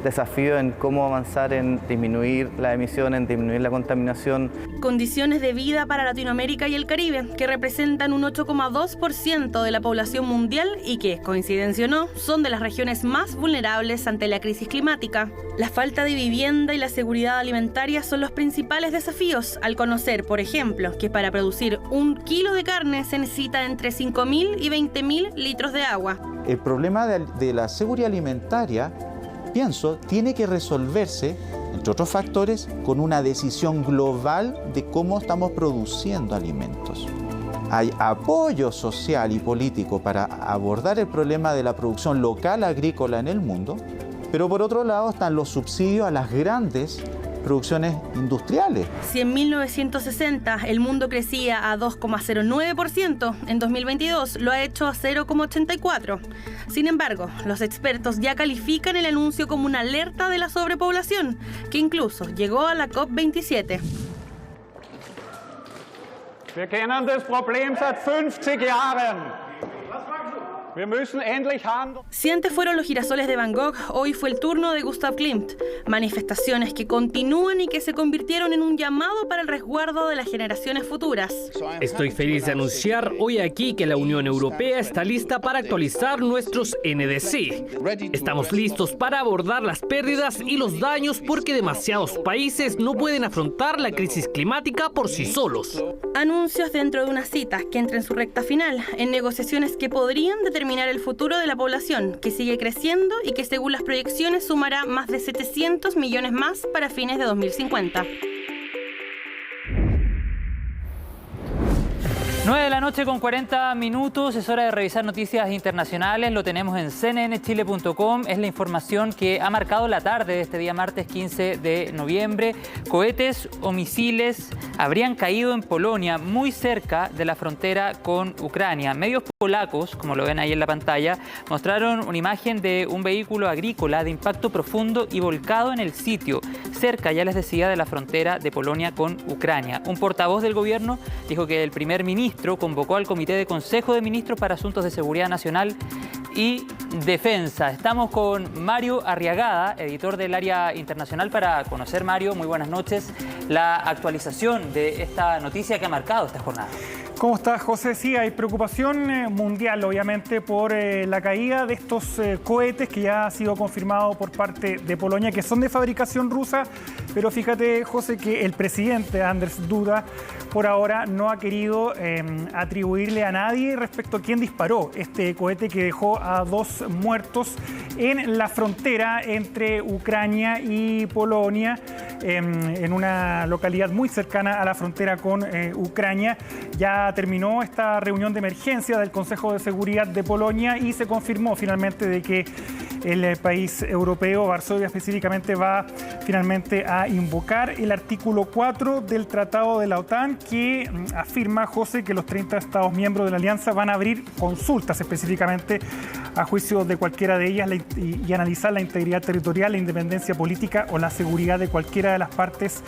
desafíos en cómo avanzar en disminuir la emisión, en disminuir la contaminación. Condiciones de vida para Latinoamérica y el Caribe, que representan un 8,2% de la población mundial y que, coincidencia o no, son de las regiones más vulnerables ante la crisis climática. La falta de vivienda y la seguridad alimentaria son los principales desafíos, al conocer, por ejemplo, que para producir 1 kilo de carne se necesita entre 5.000 y 20.000 litros de agua. El problema de la seguridad alimentaria, pienso, tiene que resolverse, entre otros factores, con una decisión global de cómo estamos produciendo alimentos. Hay apoyo social y político para abordar el problema de la producción local agrícola en el mundo, pero por otro lado están los subsidios a las grandes producciones industriales. Si en 1960 el mundo crecía a 2,09%, en 2022 lo ha hecho a 0,84%. Sin embargo, los expertos ya califican el anuncio como una alerta de la sobrepoblación, que incluso llegó a la COP27. Wir kennen das Problem seit 50 Jahren. Si antes fueron los girasoles de Van Gogh, hoy fue el turno de Gustav Klimt. Manifestaciones que continúan y que se convirtieron en un llamado para el resguardo de las generaciones futuras. Estoy feliz de anunciar hoy aquí que la Unión Europea está lista para actualizar nuestros NDC. Estamos listos para abordar las pérdidas y los daños porque demasiados países no pueden afrontar la crisis climática por sí solos. Anuncios dentro de una cita que entra en su recta final, en negociaciones que podrían determinar el futuro de la población, que sigue creciendo y que según las proyecciones sumará más de 700 millones más para fines de 2050. 9 de la noche con 40 minutos, es hora de revisar noticias internacionales, lo tenemos en cnnchile.com, es la información que ha marcado la tarde de este día martes 15 de noviembre. Cohetes o misiles habrían caído en Polonia, muy cerca de la frontera con Ucrania. Medios polacos, como lo ven ahí en la pantalla, mostraron una imagen de un vehículo agrícola de impacto profundo y volcado en el sitio, cerca, ya les decía, de la frontera de Polonia con Ucrania. Un portavoz del gobierno dijo que el primer ministro convocó al Comité de Consejo de Ministros para Asuntos de Seguridad Nacional y Defensa. Estamos con Mario Arriagada, editor del Área Internacional, para conocer, Mario, muy buenas noches, la actualización de esta noticia que ha marcado esta jornada. ¿Cómo estás, José? Sí, hay preocupación mundial, obviamente, por la caída de estos cohetes que ya ha sido confirmado por parte de Polonia, que son de fabricación rusa, pero fíjate, José, que el presidente Andrzej Duda por ahora no ha querido atribuirle a nadie respecto a quién disparó este cohete que dejó a 2 muertos en la frontera entre Ucrania y Polonia, en una localidad muy cercana a la frontera con Ucrania. Ya terminó esta reunión de emergencia del Consejo de Seguridad de Polonia y se confirmó finalmente de que el país europeo, Varsovia específicamente, va finalmente a invocar el artículo 4 del Tratado de la OTAN, que afirma, José, que los 30 Estados miembros de la Alianza van a abrir consultas específicamente a juicio de cualquiera de ellas y analizar la integridad territorial, la independencia política o la seguridad de cualquiera de las partes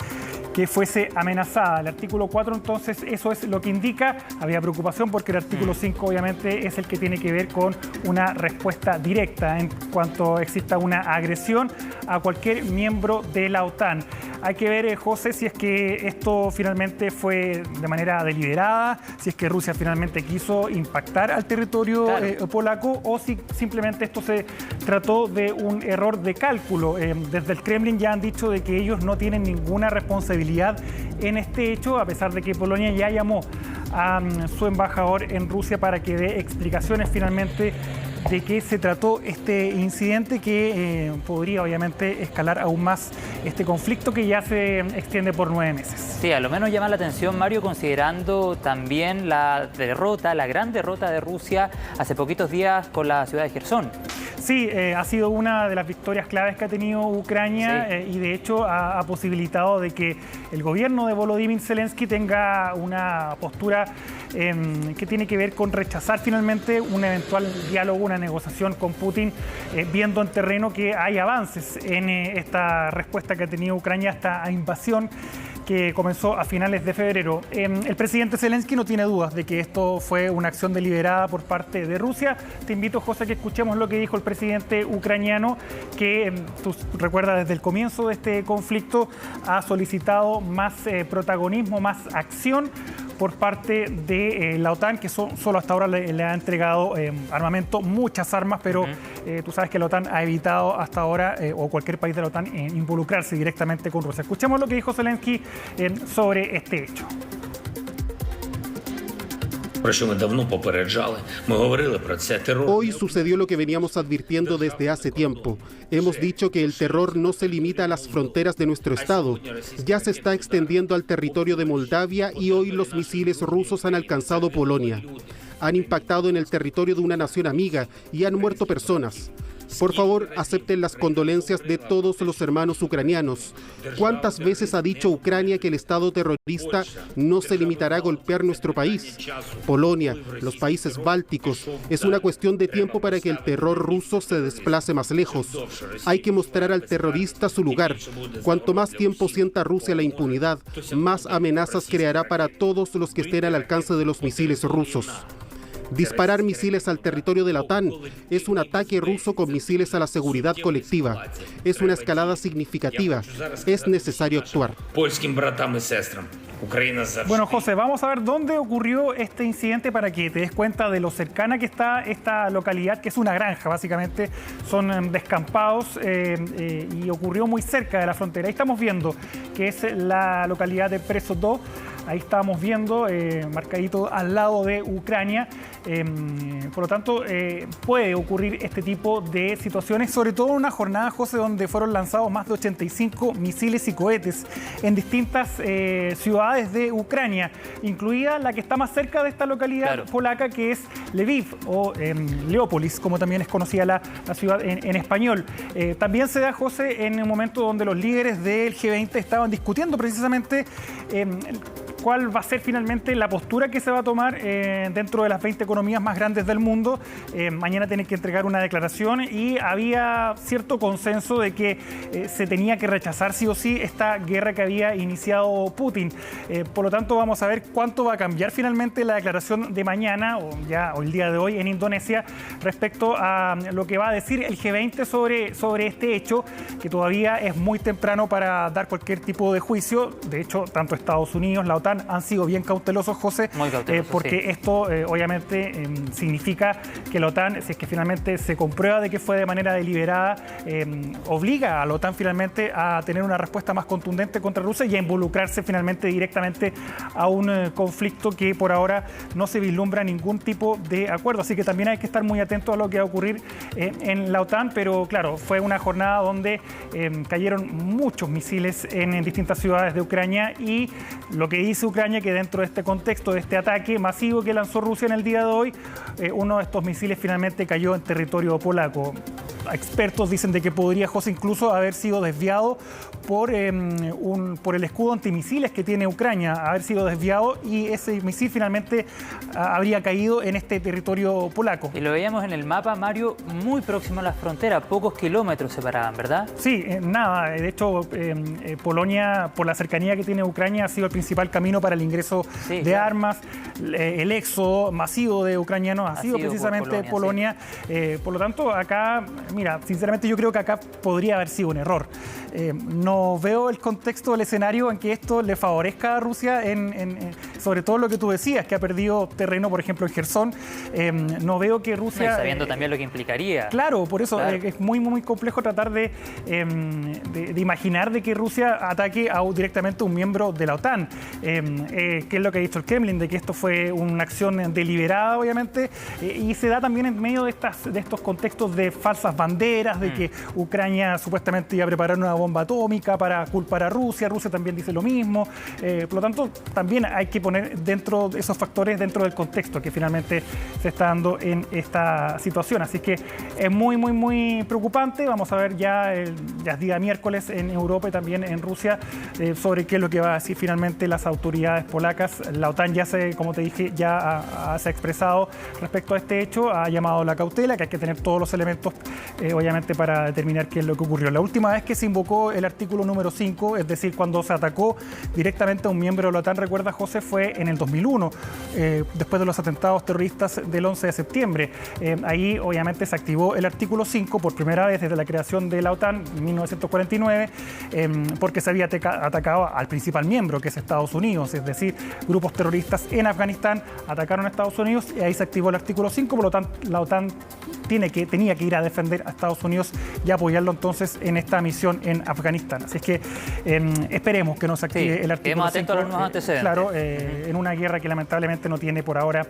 que fuese amenazada. El artículo 4, entonces, eso es lo que indica. Había preocupación porque el artículo 5, obviamente, es el que tiene que ver con una respuesta directa en cuanto exista una agresión a cualquier miembro de la OTAN. Hay que ver, José, si es que esto finalmente fue de manera deliberada, si es que Rusia finalmente quiso impactar al territorio polaco, o si simplemente esto se trató de un error de cálculo. Desde el Kremlin ya han dicho de que ellos no tienen ninguna responsabilidad en este hecho, a pesar de que Polonia ya llamó a su embajador en Rusia para que dé explicaciones finalmente de qué se trató este incidente que podría obviamente escalar aún más este conflicto que ya se extiende por 9 meses. Sí, a lo menos llama la atención, Mario, considerando también la gran derrota de Rusia hace poquitos días con la ciudad de Jersón. Sí, ha sido una de las victorias claves que ha tenido Ucrania, y de hecho ha posibilitado de que el gobierno de Volodymyr Zelensky tenga una postura que tiene que ver con rechazar finalmente un eventual diálogo, una negociación con Putin, viendo en terreno que hay avances en esta respuesta que ha tenido Ucrania a esta invasión que comenzó a finales de febrero. El presidente Zelensky no tiene dudas de que esto fue una acción deliberada por parte de Rusia. Te invito, José, a que escuchemos lo que dijo el presidente ucraniano, que tú recuerdas desde el comienzo de este conflicto ha solicitado más protagonismo, más acción por parte de la OTAN, que solo hasta ahora le ha entregado armamento, muchas armas, pero tú sabes que la OTAN ha evitado hasta ahora, o cualquier país de la OTAN, involucrarse directamente con Rusia. Escuchemos lo que dijo Zelensky sobre este hecho. Hoy sucedió lo que veníamos advirtiendo desde hace tiempo. Hemos dicho que el terror no se limita a las fronteras de nuestro estado. Ya se está extendiendo al territorio de Moldavia y hoy los misiles rusos han alcanzado Polonia. Han impactado en el territorio de una nación amiga y han muerto personas. Por favor, acepten las condolencias de todos los hermanos ucranianos. ¿Cuántas veces ha dicho Ucrania que el Estado terrorista no se limitará a golpear nuestro país? Polonia, los países bálticos, es una cuestión de tiempo para que el terror ruso se desplace más lejos. Hay que mostrar al terrorista su lugar. Cuanto más tiempo sienta Rusia la impunidad, más amenazas creará para todos los que estén al alcance de los misiles rusos. Disparar misiles al territorio de la OTAN es un ataque ruso con misiles a la seguridad colectiva. Es una escalada significativa. Es necesario actuar. Bueno, José, vamos a ver dónde ocurrió este incidente para que te des cuenta de lo cercana que está esta localidad, que es una granja, básicamente. Son descampados y ocurrió muy cerca de la frontera. Ahí estamos viendo que es la localidad de Przeszodo. Ahí estábamos viendo, marcadito al lado de Ucrania. Por lo tanto, puede ocurrir este tipo de situaciones, sobre todo en una jornada, José, donde fueron lanzados más de 85 misiles y cohetes en distintas ciudades de Ucrania, incluida la que está más cerca de esta localidad polaca, que es Lviv o Leópolis, como también es conocida la ciudad en español. También se da, José, en un momento donde los líderes del G20 estaban discutiendo precisamente cuál va a ser finalmente la postura que se va a tomar dentro de las 20 economías más grandes del mundo. Mañana tienen que entregar una declaración y había cierto consenso de que se tenía que rechazar sí o sí esta guerra que había iniciado Putin. Por lo tanto, vamos a ver cuánto va a cambiar finalmente la declaración de mañana o el día de hoy en Indonesia respecto a lo que va a decir el G20 sobre este hecho, que todavía es muy temprano para dar cualquier tipo de juicio. De hecho, tanto Estados Unidos, la OTAN han sido bien cautelosos, José, porque esto obviamente significa que la OTAN, si es que finalmente se comprueba de que fue de manera deliberada, obliga a la OTAN finalmente a tener una respuesta más contundente contra Rusia y a involucrarse finalmente directamente a un conflicto que por ahora no se vislumbra ningún tipo de acuerdo. Así que también hay que estar muy atentos a lo que va a ocurrir en la OTAN, pero claro, fue una jornada donde cayeron muchos misiles en distintas ciudades de Ucrania, y lo que dice Ucrania, que dentro de este contexto, de este ataque masivo que lanzó Rusia en el día de hoy, uno de estos misiles finalmente cayó en territorio polaco. expertos dicen de que podría, José, incluso haber sido desviado por el escudo antimisiles que tiene Ucrania, haber sido desviado y ese misil finalmente habría caído en este territorio polaco. Y lo veíamos en el mapa, Mario, muy próximo a la frontera, pocos kilómetros separaban, ¿verdad? Sí, nada, de hecho Polonia, por la cercanía que tiene Ucrania, ha sido el principal camino para el ingreso de armas, el éxodo masivo de ucranianos ha sido precisamente Polonia. Sí. Por lo tanto, acá, mira, sinceramente yo creo que acá podría haber sido un error. No veo el contexto del escenario en que esto le favorezca a Rusia, sobre todo lo que tú decías, que ha perdido terreno, por ejemplo, en Jersón. No veo que Rusia... sabiendo también lo que implicaría. Claro, por eso es muy, muy complejo tratar de imaginar de que Rusia ataque directamente a un miembro de la OTAN. Que es lo que ha dicho el Kremlin, de que esto fue una acción deliberada, obviamente, y se da también en medio de estos contextos de falsas banderas, de que Ucrania supuestamente iba a preparar una bomba atómica para culpar a Rusia. Rusia también dice lo mismo. Por lo tanto, también hay que poner dentro de esos factores dentro del contexto que finalmente se está dando en esta situación. Así que es muy, muy, muy preocupante. Vamos a ver ya el día miércoles en Europa y también en Rusia sobre qué es lo que va a decir finalmente las autoridades polacas. La OTAN ya como te dije, ya se ha expresado respecto a este hecho, ha llamado a la cautela, que hay que tener todos los elementos, obviamente, para determinar qué es lo que ocurrió. La última vez que se invocó el artículo número 5, es decir, cuando se atacó directamente a un miembro de la OTAN, recuerda, José, fue en el 2001, después de los atentados terroristas del 11 de septiembre. Ahí, obviamente, se activó el artículo 5 por primera vez desde la creación de la OTAN en 1949, porque se había atacado al principal miembro, que es Estados Unidos, es decir, grupos terroristas en Afganistán atacaron a Estados Unidos y ahí se activó el artículo 5, por lo tanto la OTAN tenía que ir a defender a Estados Unidos y apoyarlo entonces en esta misión en Afganistán. Así es que esperemos que no se active el artículo 5. Quedemos atentos a los nuevos antecedentes. Claro, en una guerra que lamentablemente no tiene por ahora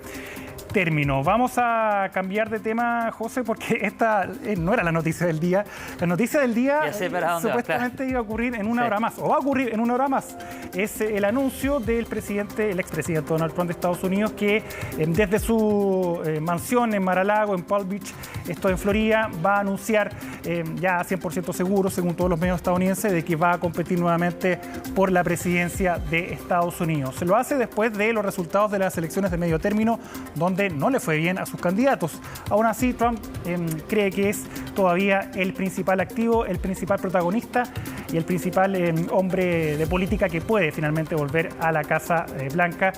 término. Vamos a cambiar de tema, José, porque esta no era la noticia del día. La noticia del día supuestamente iba a ocurrir en una hora más, o va a ocurrir en una hora más. Es el anuncio del el expresidente Donald Trump de Estados Unidos, que desde su mansión en Mar-a-Lago, en Palm Beach, esto en Florida, va a anunciar ya 100% seguro, según todos los medios estadounidenses, de que va a competir nuevamente por la presidencia de Estados Unidos. Se lo hace después de los resultados de las elecciones de medio término, donde no le fue bien a sus candidatos. Aún así, Trump cree que es todavía el principal activo, el principal protagonista y el principal hombre de política que puede finalmente volver a la Casa Blanca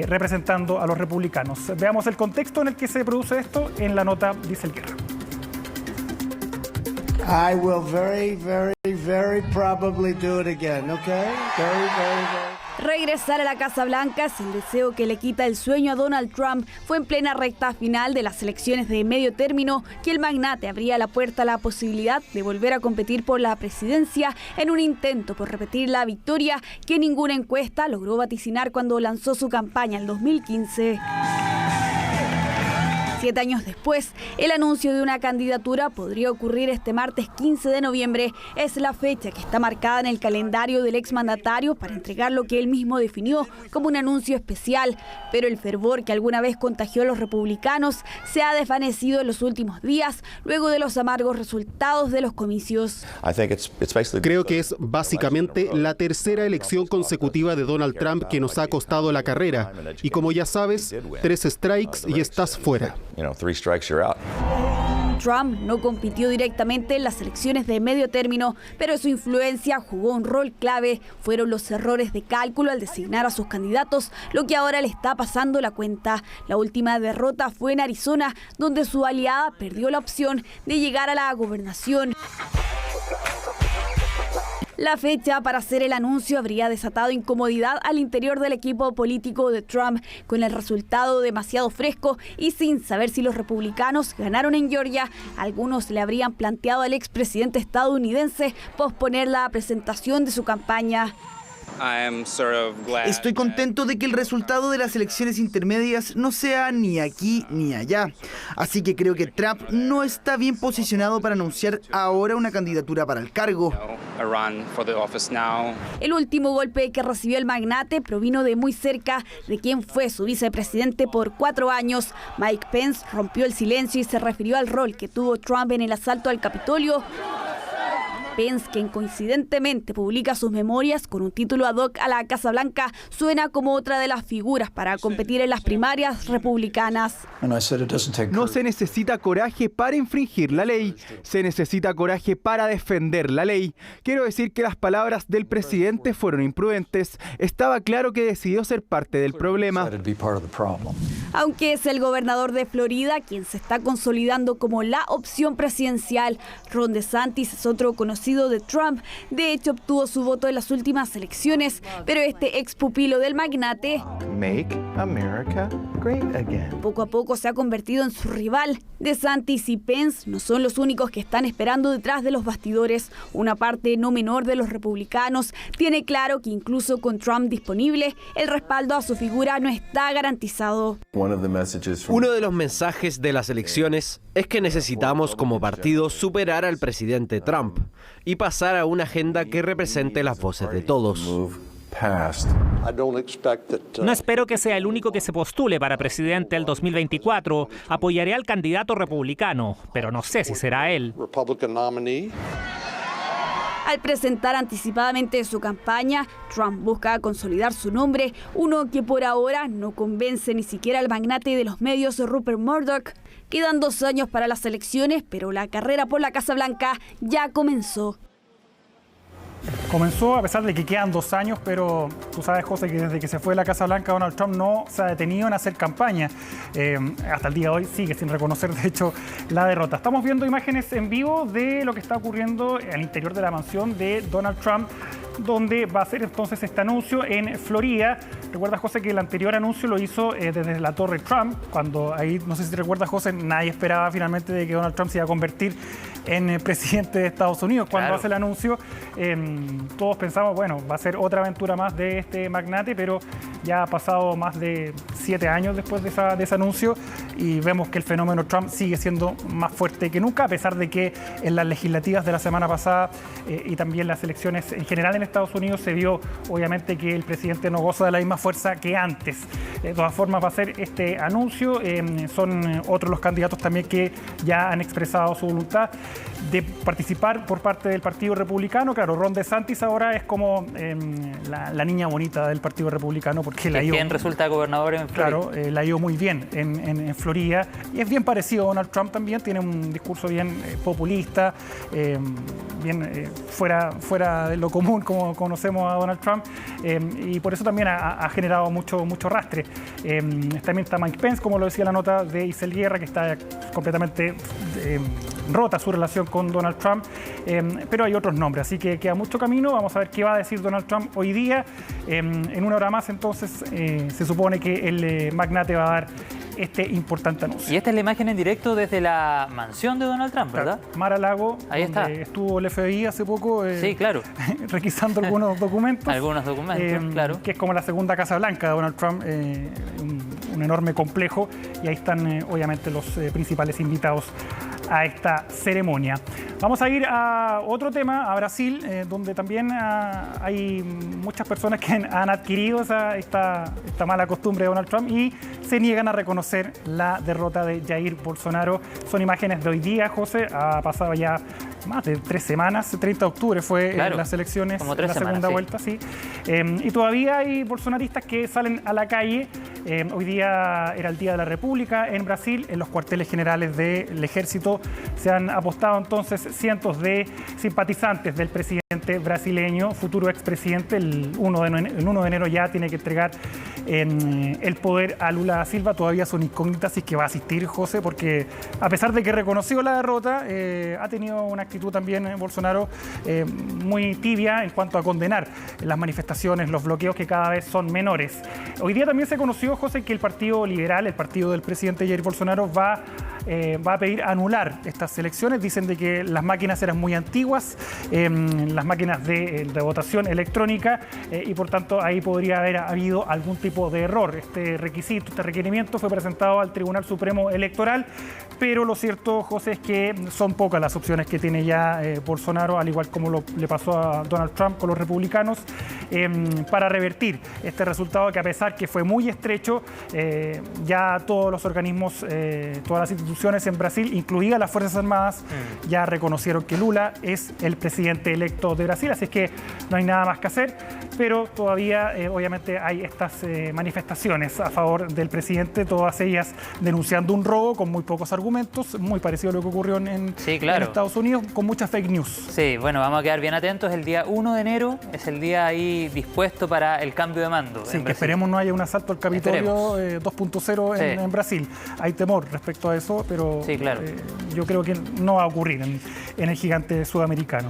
representando a los republicanos. Veamos el contexto en el que se produce esto en la nota Diesel Guerra. I will very, very, very probably do it again, okay? Very, very, very. Regresar a la Casa Blanca es el deseo que le quita el sueño a Donald Trump. Fue en plena recta final de las elecciones de medio término que el magnate abría la puerta a la posibilidad de volver a competir por la presidencia en un intento por repetir la victoria que ninguna encuesta logró vaticinar cuando lanzó su campaña en 2015. 7 años después, el anuncio de una candidatura podría ocurrir este martes 15 de noviembre. Es la fecha que está marcada en el calendario del exmandatario para entregar lo que él mismo definió como un anuncio especial. Pero el fervor que alguna vez contagió a los republicanos se ha desvanecido en los últimos días, luego de los amargos resultados de los comicios. Creo que es básicamente la tercera elección consecutiva de Donald Trump que nos ha costado la carrera. Y como ya sabes, 3 strikes y estás fuera. Trump no compitió directamente en las elecciones de medio término, pero su influencia jugó un rol clave. Fueron los errores de cálculo al designar a sus candidatos lo que ahora le está pasando la cuenta. La última derrota fue en Arizona, donde su aliada perdió la opción de llegar a la gobernación. La fecha para hacer el anuncio habría desatado incomodidad al interior del equipo político de Trump, con el resultado demasiado fresco y sin saber si los republicanos ganaron en Georgia. Algunos le habrían planteado al expresidente estadounidense posponer la presentación de su campaña. Estoy contento de que el resultado de las elecciones intermedias no sea ni aquí ni allá. Así que creo que Trump no está bien posicionado para anunciar ahora una candidatura para el cargo. El último golpe que recibió el magnate provino de muy cerca de quien fue su vicepresidente por 4 años. Mike Pence rompió el silencio y se refirió al rol que tuvo Trump en el asalto al Capitolio. Pence, quien coincidentemente publica sus memorias con un título ad hoc a la Casa Blanca, suena como otra de las figuras para competir en las primarias republicanas. No se necesita coraje para infringir la ley, se necesita coraje para defender la ley. Quiero decir que las palabras del presidente fueron imprudentes. Estaba claro que decidió ser parte del problema. Aunque es el gobernador de Florida quien se está consolidando como la opción presidencial, Ron DeSantis es otro conocido de Trump. De hecho, obtuvo su voto en las últimas elecciones, pero este ex pupilo del magnate poco a poco se ha convertido en su rival. DeSantis y Pence no son los únicos que están esperando detrás de los bastidores. Una parte no menor de los republicanos tiene claro que incluso con Trump disponible, el respaldo a su figura no está garantizado. Uno de los mensajes de las elecciones es que necesitamos como partido superar al presidente Trump y pasar a una agenda que represente las voces de todos. No espero que sea el único que se postule para presidente el 2024. Apoyaré al candidato republicano, pero no sé si será él. Al presentar anticipadamente su campaña, Trump busca consolidar su nombre, uno que por ahora no convence ni siquiera al magnate de los medios Rupert Murdoch. Quedan 2 años para las elecciones, pero la carrera por la Casa Blanca ya comenzó. Comenzó a pesar de que quedan 2 años, pero tú sabes, José, que desde que se fue de la Casa Blanca, Donald Trump no se ha detenido en hacer campaña. Hasta el día de hoy sigue sin reconocer, de hecho, la derrota. Estamos viendo imágenes en vivo de lo que está ocurriendo al interior de la mansión de Donald Trump, donde va a hacer entonces este anuncio en Florida. Recuerda, José, que el anterior anuncio lo hizo desde la Torre Trump, cuando ahí, no sé si te recuerdas, José, nadie esperaba finalmente de que Donald Trump se iba a convertir en presidente de Estados Unidos. Cuando hace el anuncio, todos pensamos, bueno, va a ser otra aventura más de este magnate, pero ya ha pasado más de 7 años después de ese anuncio y vemos que el fenómeno Trump sigue siendo más fuerte que nunca, a pesar de que en las legislativas de la semana pasada y también las elecciones en general en Estados Unidos se vio obviamente que el presidente no goza de la misma fuerza que antes. De todas formas va a ser este anuncio, son otros los candidatos también que ya han expresado su voluntad de participar por parte del Partido Republicano. Claro, Ron DeSantis ahora es como la niña bonita del Partido Republicano, porque ¿Quién resulta gobernador en Florida? Claro, la ha ido muy bien en Florida y es bien parecido a Donald Trump también, tiene un discurso bien populista, bien fuera de lo común como conocemos a Donald Trump, y por eso también ha generado mucho rastre. También está Mike Pence, como lo decía la nota de Isel Guerra, que está completamente rota su relación con Donald Trump, pero hay otros nombres, así que queda mucho camino. Vamos a ver qué va a decir Donald Trump hoy día. En 1 hora más, entonces, se supone que el magnate va a dar este importante anuncio. Y esta es la imagen en directo desde la mansión de Donald Trump, ¿verdad? Mar-a-Lago, ahí está. Estuvo el FBI hace poco sí, claro. requisando algunos documentos. Algunos documentos, claro. Que es como la segunda Casa Blanca de Donald Trump, un enorme complejo, y ahí están obviamente los principales invitados a esta ceremonia. Vamos a ir a otro tema, a Brasil, donde también hay muchas personas que han adquirido esta mala costumbre de Donald Trump y se niegan a reconocer la derrota de Jair Bolsonaro. Son imágenes de hoy día, José, ha pasado ya más de 3 semanas, 30 de octubre fue las elecciones, como la segunda vuelta, sí. Y todavía hay bolsonaristas que salen a la calle. Hoy día era el Día de la República en Brasil, en los cuarteles generales del ejército se han apostado entonces cientos de simpatizantes del presidente brasileño, futuro expresidente. El 1 de enero ya tiene que entregar el poder a Lula da Silva. Todavía son incógnitas si es que va a asistir, José, porque a pesar de que reconoció la derrota, ha tenido una actitud también Bolsonaro muy tibia en cuanto a condenar las manifestaciones, los bloqueos que cada vez son menores. Hoy día también se conoció, José, que el Partido Liberal, el partido del presidente Jair Bolsonaro, va va a pedir anular estas elecciones. Dicen de que las máquinas eran muy antiguas, las máquinas de votación electrónica, y por tanto ahí podría haber habido algún tipo de error. Este requisito, este requerimiento fue presentado al Tribunal Supremo Electoral, pero lo cierto, José, es que son pocas las opciones que tiene ya Bolsonaro, al igual como le pasó a Donald Trump con los republicanos, para revertir este resultado que, a pesar que fue muy estrecho, ya todos los organismos, todas las instituciones en Brasil, incluidas las Fuerzas Armadas, ya reconocieron que Lula es el presidente electo de Brasil, así es que no hay nada más que hacer, pero todavía obviamente hay estas manifestaciones a favor del presidente, todas ellas denunciando un robo con muy pocos argumentos, muy parecido a lo que ocurrió en Estados Unidos, con muchas fake news. Sí, bueno, vamos a quedar bien atentos. El día 1 de enero es el día ahí dispuesto para el cambio de mando. Sí, que esperemos no haya un asalto al Capitolio 2.0 en Brasil. Hay temor respecto a eso, pero sí, claro. Yo creo que no va a ocurrir en el gigante sudamericano.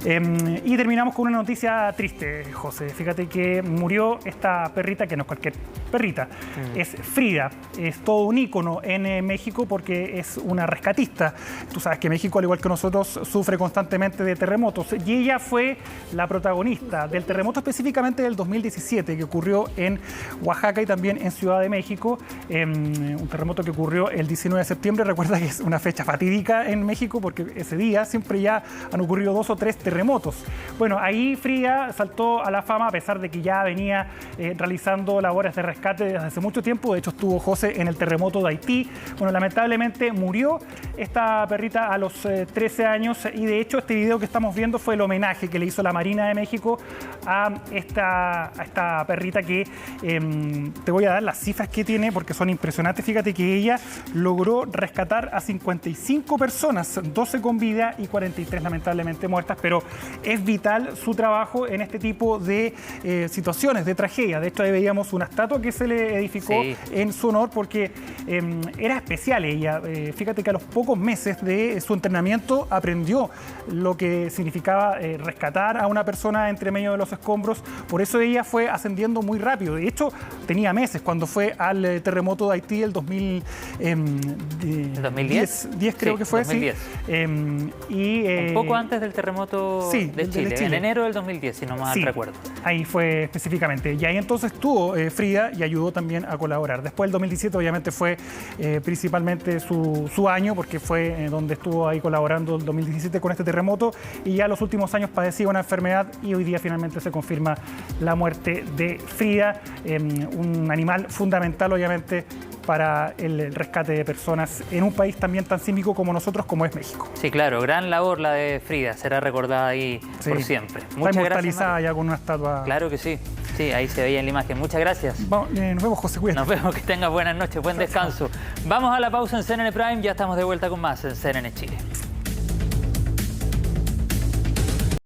Y terminamos con una noticia triste, José. Fíjate que murió esta perrita, que no es cualquier perrita, es Frida. Es todo un ícono en México porque es una rescatista. Tú sabes que México, al igual que nosotros, sufre constantemente de terremotos. Y ella fue la protagonista del terremoto específicamente del 2017, que ocurrió en Oaxaca y también en Ciudad de México. Un terremoto que ocurrió el 19 de septiembre. Recuerda que es una fecha fatídica en México porque ese día siempre ya han ocurrido 2 o 3 terremotos. Bueno, ahí Frida saltó a la fama a pesar de que ya venía realizando labores de rescate desde hace mucho tiempo. De hecho, estuvo, José, en el terremoto de Haití. Bueno, lamentablemente murió esta perrita a los 13 años y de hecho este video que estamos viendo fue el homenaje que le hizo la Marina de México a esta perrita que te voy a dar las cifras que tiene porque son impresionantes. Fíjate que ella logró rescatar a 55 personas, 12 con vida y 43 lamentablemente muertas, pero es vital su trabajo en este tipo de situaciones, de tragedia. De hecho, ahí veíamos una estatua que se le edificó en su honor porque era especial ella. Fíjate que a los pocos meses de su entrenamiento aprendió lo que significaba rescatar a una persona entre medio de los escombros. Por eso ella fue ascendiendo muy rápido. De hecho, tenía meses cuando fue al terremoto de Haití el 2010 creo que fue, 2010. Un poco antes del terremoto de Chile, en enero del 2010, si no mal recuerdo. Ahí fue específicamente. Y ahí entonces estuvo Frida y ayudó también a colaborar. Después del 2017 obviamente fue principalmente su año, porque fue donde estuvo ahí colaborando el 2017 con este terremoto, y ya los últimos años padecía una enfermedad y hoy día finalmente se confirma la muerte de Frida, un animal fundamental obviamente para el rescate de personas en un país también tan sísmico como nosotros, como es México. Sí, claro, gran labor la de Frida, será recordada ahí por siempre. Está inmortalizada ya con una estatua. Claro que sí, ahí se veía en la imagen. Muchas gracias. Nos vemos, José, cuídate. Nos vemos, que tengas buenas noches, buen descanso. Vamos a la pausa en CNN Prime, ya estamos de vuelta con más en CNN Chile.